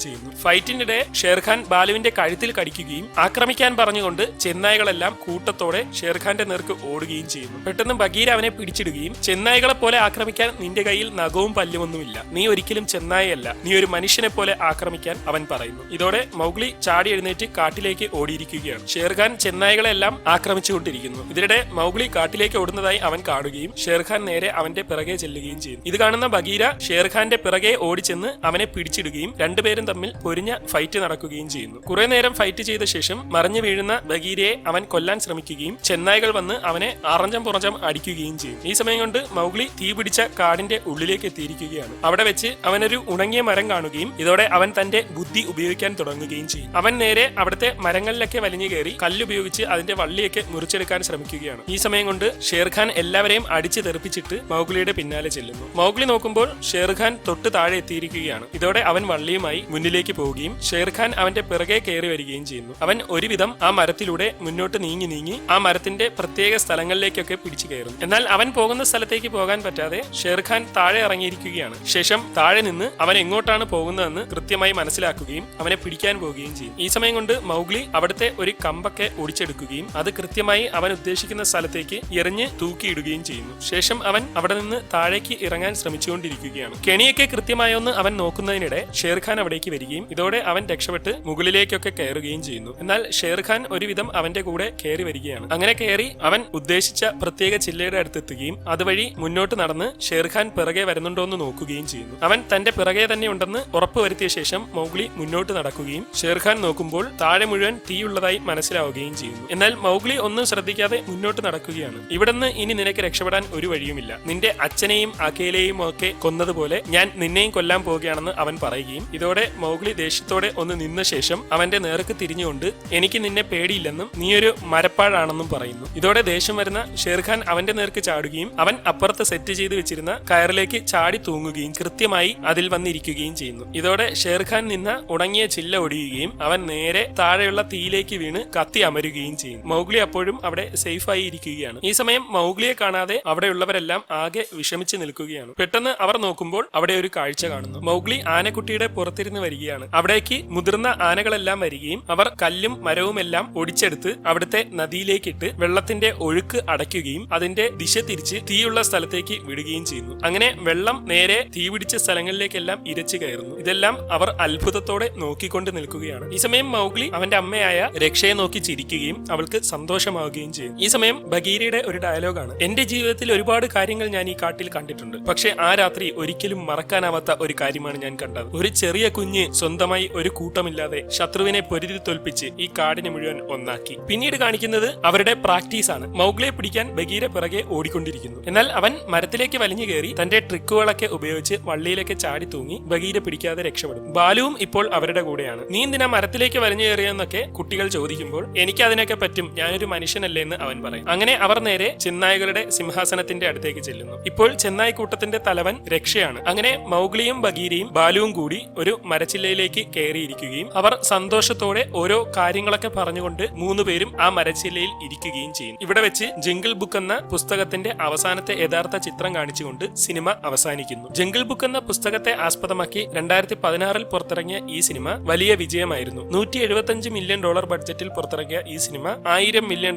ചെയ്യുന്നു. ഫൈറ്റിനിടെ ഷേർഖാൻ ബാലുവിന്റെ കഴുത്തിൽ കടിക്കുകയും ആക്രമിക്കാൻ പറഞ്ഞുകൊണ്ട് ചെന്നായ്കളെല്ലാം കൂട്ടത്തോടെ ഷേർഖാന്റെ നേർക്ക് ഓടുകയും ചെയ്യുന്നു. പെട്ടെന്ന് ബഗീര അവനെ പിടിച്ചിടുകയും ചെന്നായ്കളെ പോലെ ആക്രമിക്കാൻ നിന്റെ കയ്യിൽ നഖവും പല്ലുമൊന്നുമില്ല, നീ ഒരിക്കലും ചെന്നായല്ല, നീ ഒരു മനുഷ്യനെ പോലെ ആക്രമിക്കാൻ അവൻ പറയുന്നു. ഇതോടെ മൗഗ്ലി ചാടി എഴുന്നേറ്റ് കാട്ടിലേക്ക് ഓടിയിരിക്കുകയാണ്. ഷേർഖാൻ ചെന്നായ്കളെല്ലാം ആക്രമിച്ചുകൊണ്ടിരിക്കുന്നു. ഇതിനിടെ മൗഗ്ലി കാട്ടിലേക്ക് ഓടുന്നതായി അവൻ കാണുകയും ഷേർഖാൻ നേരെ അവന്റെ പിറകെ ചെല്ലുകയും ചെയ്യുന്നു. ഇത് കാണുന്ന ബഗീര ഷേർഖാന്റെ പിറകെ ഓടിച്ചെന്ന് അവനെ പിടിച്ചിടുകയും രണ്ടുപേരും തമ്മിൽ പൊരിഞ്ഞ ഫൈറ്റ് നടക്കുകയും ചെയ്യുന്നു. കുറെ നേരം ഫൈറ്റ് ചെയ്ത ശേഷം മറിഞ്ഞു വീഴുന്ന ബഗീരയെ അവൻ കൊല്ലാൻ ശ്രമിക്കുകയും ചെന്നായ്കൾ വന്ന് അവനെ അറഞ്ചം പുറഞ്ചം അടിക്കുകയും ചെയ്യും. ഈ സമയം കൊണ്ട് മൗഗ്ലി തീ പിടിച്ച കാടിന്റെ ഉള്ളിലേക്ക് എത്തിയിരിക്കുകയാണ്. അവിടെ വെച്ച് അവനൊരു ഉണങ്ങിയ മരം കാണുകയും ഇതോടെ അവൻ തന്റെ ബുദ്ധി ഉപയോഗിക്കാൻ തുടങ്ങുകയും ചെയ്യും. അവൻ നേരെ അവിടുത്തെ മരങ്ങളിലൊക്കെ വലിഞ്ഞു കയറി കല്ലുപയോഗിച്ച് അതിന്റെ വള്ളിയൊക്കെ മുറിച്ചെടുക്കാൻ ശ്രമിക്കുകയാണ്. ഈ സമയം കൊണ്ട് ഷേർഖാൻ എല്ലാവരെയും അടിച്ചു തെറിപ്പിച്ചിട്ട് മൗഗ്ലിയുടെ പിന്നാലെ ചെല്ലുന്നു. മൗഗ്ലി നോക്കുമ്പോൾ ഷേർഖാൻ തൊട്ട് താഴെ എത്തിയിരിക്കുകയാണ്. ഇതോടെ അവൻ വള്ളിയുമായി മുന്നിലേക്ക് പോവുകയും ഷേർഖാൻ അവന്റെ പിറകെ കയറി വരികയും ചെയ്യുന്നു. അവൻ ഒരുവിധം ആ മരത്തിലൂടെ മുന്നോട്ട് നീങ്ങി ആ മരത്തിന്റെ പ്രത്യേക സ്ഥലങ്ങളിലേക്കൊക്കെ പിടിച്ചു കയറും. എന്നാൽ അവൻ പോകുന്ന സ്ഥലത്തേക്ക് പോകാൻ പറ്റാതെ ഷേർഖാൻ താഴെ ഇറങ്ങിയിരിക്കുകയാണ്. ശേഷം താഴെ നിന്ന് അവൻ എങ്ങോട്ടാണ് പോകുന്നതെന്ന് കൃത്യമായി മനസ്സിലാക്കുകയും അവനെ പിടിക്കാൻ പോവുകയും ചെയ്യും. ഈ സമയം കൊണ്ട് മൗഗ്ലി അവിടുത്തെ ഒരു കമ്പൊക്കെ ഒടിച്ചെടുക്കുകയും അത് കൃത്യമായി അവൻ ഉദ്ദേശിക്കുന്ന സ്ഥലത്തേക്ക് എറിഞ്ഞ് തൂക്കിയിടുകയും ചെയ്യുന്നു. ശേഷം അവൻ അവിടെ നിന്ന് താഴേക്ക് ഇറങ്ങാൻ ശ്രമിച്ചുകൊണ്ടിരിക്കുകയാണ്. കെണിയൊക്കെ കൃത്യമായൊന്ന് അവൻ നോക്കുന്നതിനിടെ ഷേർഖാൻ അവിടേക്ക് വരികയും ഇതോടെ അവൻ രക്ഷപ്പെട്ട് മുകളിലേക്കൊക്കെ കയറുകയും ചെയ്യുന്നു. എന്നാൽ ഷേർഖാൻ ഒരുവിധം അവന്റെ കൂടെ കയറി വരികയാണ്. അങ്ങനെ കയറി അവൻ ഉദ്ദേശിച്ച പ്രത്യേക ചില്ലയുടെ അടുത്തെത്തുകയും അതുവഴി മുന്നോട്ട് നടന്ന് ഷേർഖാൻ പിറകെ വരുന്നുണ്ടോ എന്ന് നോക്കുകയും ചെയ്യുന്നു. അവൻ തന്റെ പിറകെ തന്നെ ഉണ്ടെന്ന് ഉറപ്പുവരുത്തിയ ശേഷം മൗഗ്ലി മുന്നോട്ട് നടക്കുകയും ഷേർഖാൻ നോക്കുമ്പോൾ താഴെ മുഴുവൻ തീയുള്ളതായി മനസ്സിലാവുകയും ചെയ്യുന്നു. എന്നാൽ മൗഗ്ലി ഒന്നും ശ്രദ്ധിക്കാതെ മുന്നോട്ട് നടക്കുകയാണ്. ഇവിടുന്ന് ഇനി നിനക്ക് രക്ഷപ്പെടാൻ ഒരു വഴിയുമില്ല. നിന്റെ അച്ഛനെയും അഖേലയെയും ഒക്കെ കൊന്നതുപോലെ ഞാൻ നിന്നെയും കൊല്ലാൻ പോവുകയാണെന്ന് അവൻ പറയുകയും ഇതോടെ മൗഗ്ലി ദേഷ്യത്തോടെ ഒന്ന് നിന്ന ശേഷം അവന്റെ നേർക്ക് തിരിഞ്ഞുകൊണ്ട് എനിക്ക് നിന്നെ പേടിയില്ലെന്നും നീയൊരു മരപ്പാഴാണെന്നും പറയുന്നു. ഇതോടെ ദേഷ്യം വരുന്ന ഷേർഖാൻ അവന്റെ നേർക്ക് ചാടുകയും അവൻ അപ്പുറത്ത് സെറ്റ് ചെയ്ത് വെച്ചിരുന്ന കയറിലേക്ക് ചാടി തൂങ്ങുകയും കൃത്യമായി അതിൽ വന്നിരിക്കുകയും ചെയ്യുന്നു. ഇതോടെ ഷേർഖാൻ നിന്ന ഉണങ്ങിയ ചില്ല ഒടിയുകയും അവൻ നേരെ താഴെയുള്ള തീയിലേക്ക് വീണ് കത്തി അമരുകയും ചെയ്യും. മൗഗ്ലി അപ്പോഴും അവിടെ സേഫായി ഇരിക്കുകയാണ്. ഈ സമയം മൗഗ്ലിയെ കാണാതെ അവിടെയുള്ളവരെല്ലാം ആകെ വിഷമിച്ച് നിൽക്കുകയാണ്. പെട്ടെന്ന് അവർ നോക്കുമ്പോൾ അവിടെ ഒരു കാഴ്ച കാണുന്നു. മൗഗ്ലി ആനക്കുട്ടിയുടെ പുറത്തിരുന്ന് വരികയാണ്. അവിടേക്ക് മുതിർന്ന ആനകളെല്ലാം വരികയും അവർ കല്ലും മരവും എല്ലാം ഒടിച്ചെടുത്ത് അവിടുത്തെ നദിയിലേക്കിട്ട് വെള്ളത്തിന്റെ ഒഴുക്ക് അടയ്ക്കുകയും അതിന്റെ ദിശ തിരിച്ച് തീയുള്ള സ്ഥലത്തേക്ക് വിടുകയും ചെയ്യുന്നു. അങ്ങനെ വെള്ളം നേരെ തീപിടിച്ച സ്ഥലങ്ങളിലേക്കെല്ലാം ഇരച്ചു കയറുന്നു. ഇതെല്ലാം അവർ അത്ഭുതത്തോടെ നോക്കിക്കൊണ്ട് നിൽക്കുകയാണ്. ഈ സമയം മൗഗ്ലി അവന്റെ അമ്മയായ രക്ഷയെ നോക്കി ചിരിക്കുകയും അവൾക്ക് സന്തോഷമാവുകയും ചെയ്യും. ഈ സമയം ബഗീരയുടെ ഒരു ഡയലോഗാണ്: എന്റെ ജീവിതത്തിൽ ഒരുപാട് കാര്യങ്ങൾ ഞാൻ ഈ കാട്ടിൽ കണ്ടിട്ടുണ്ട്, പക്ഷെ ആ രാത്രി ഒരിക്കലും മറക്കാനാവാത്ത ഒരു കാര്യമാണ് ഞാൻ കണ്ടത്. ഒരു ചെറിയ കുഞ്ഞ് സ്വന്തമായി ഒരു കൂട്ടമില്ലാതെ ശത്രുവിനെ പൊരുതി തോൽപ്പിച്ച് ഈ കാടിനെ മുഴുവൻ ഒന്നാക്കി. പിന്നീട് കാണിക്കുന്നത് അവരുടെ പ്രാക്ടീസ് ആണ്. മൗഗ്ലിയെ പിടിക്കാൻ ബഗീര പിറകെ ഓടിക്കൊണ്ടിരിക്കുന്നു. എന്നാൽ അവൻ മരത്തിലേക്ക് വലിഞ്ഞു കയറി തന്റെ ട്രിക്കുകളൊക്കെ ഉപയോഗിച്ച് വള്ളിയിലേക്ക് ചാടി തൂങ്ങി ബഗീര പിടിക്കാതെ രക്ഷപ്പെടും. ബാലുവും ഇപ്പോൾ അവരുടെ കൂടെയാണ്. നീ എന്തിനാ മരത്തിലേക്ക് വലിഞ്ഞു കയറിയെന്നൊക്കെ കുട്ടികൾ ചോദിക്കുമ്പോൾ എനിക്ക് അതിനൊക്കെ പറ്റും, ഞാനൊരു മനുഷ്യനല്ലേ എന്ന് അവൻ പറയും. അങ്ങനെ അവർ നേരെ ചെന്നായ്കളുടെ സിംഹാസനത്തിന്റെ അടുത്തേക്ക് ചെല്ലുന്നു. ഇപ്പോൾ ചെന്നായ് കൂട്ടത്തിന്റെ തലവൻ രക്ഷയാണ്. അങ്ങനെ മൗഗ്ലിയും ബഗീരയും ബാലുവും കൂടി ഒരു മരച്ചില്ലയിലേക്ക് കയറിയിരിക്കുകയും അവർ സന്തോഷത്തോടെ ഓരോ കാര്യങ്ങളൊക്കെ പറഞ്ഞുകൊണ്ട് മൂന്നുപേരും ആ മരച്ചില്ലയിൽ ഇരിക്കുകയും ചെയ്യും. ഇവിടെ വെച്ച് ജംഗിൾ ബുക്ക് എന്ന പുസ്തകത്തിന്റെ അവസാനത്തെ യഥാർത്ഥ ചിത്രം കാണിച്ചുകൊണ്ട് സിനിമ അവസാനിക്കുന്നു. ജംഗിൾ ബുക്ക് എന്ന പുസ്തകത്തെ ആസ്പദമാക്കി 2016 പുറത്തിറങ്ങിയ ഈ സിനിമ വലിയ വിജയമായിരുന്നു. $175 മില്യൺ ബഡ്ജറ്റിൽ പുറത്തിറങ്ങിയ ഈ cinema $100 million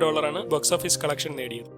box office collection നേടിയത്.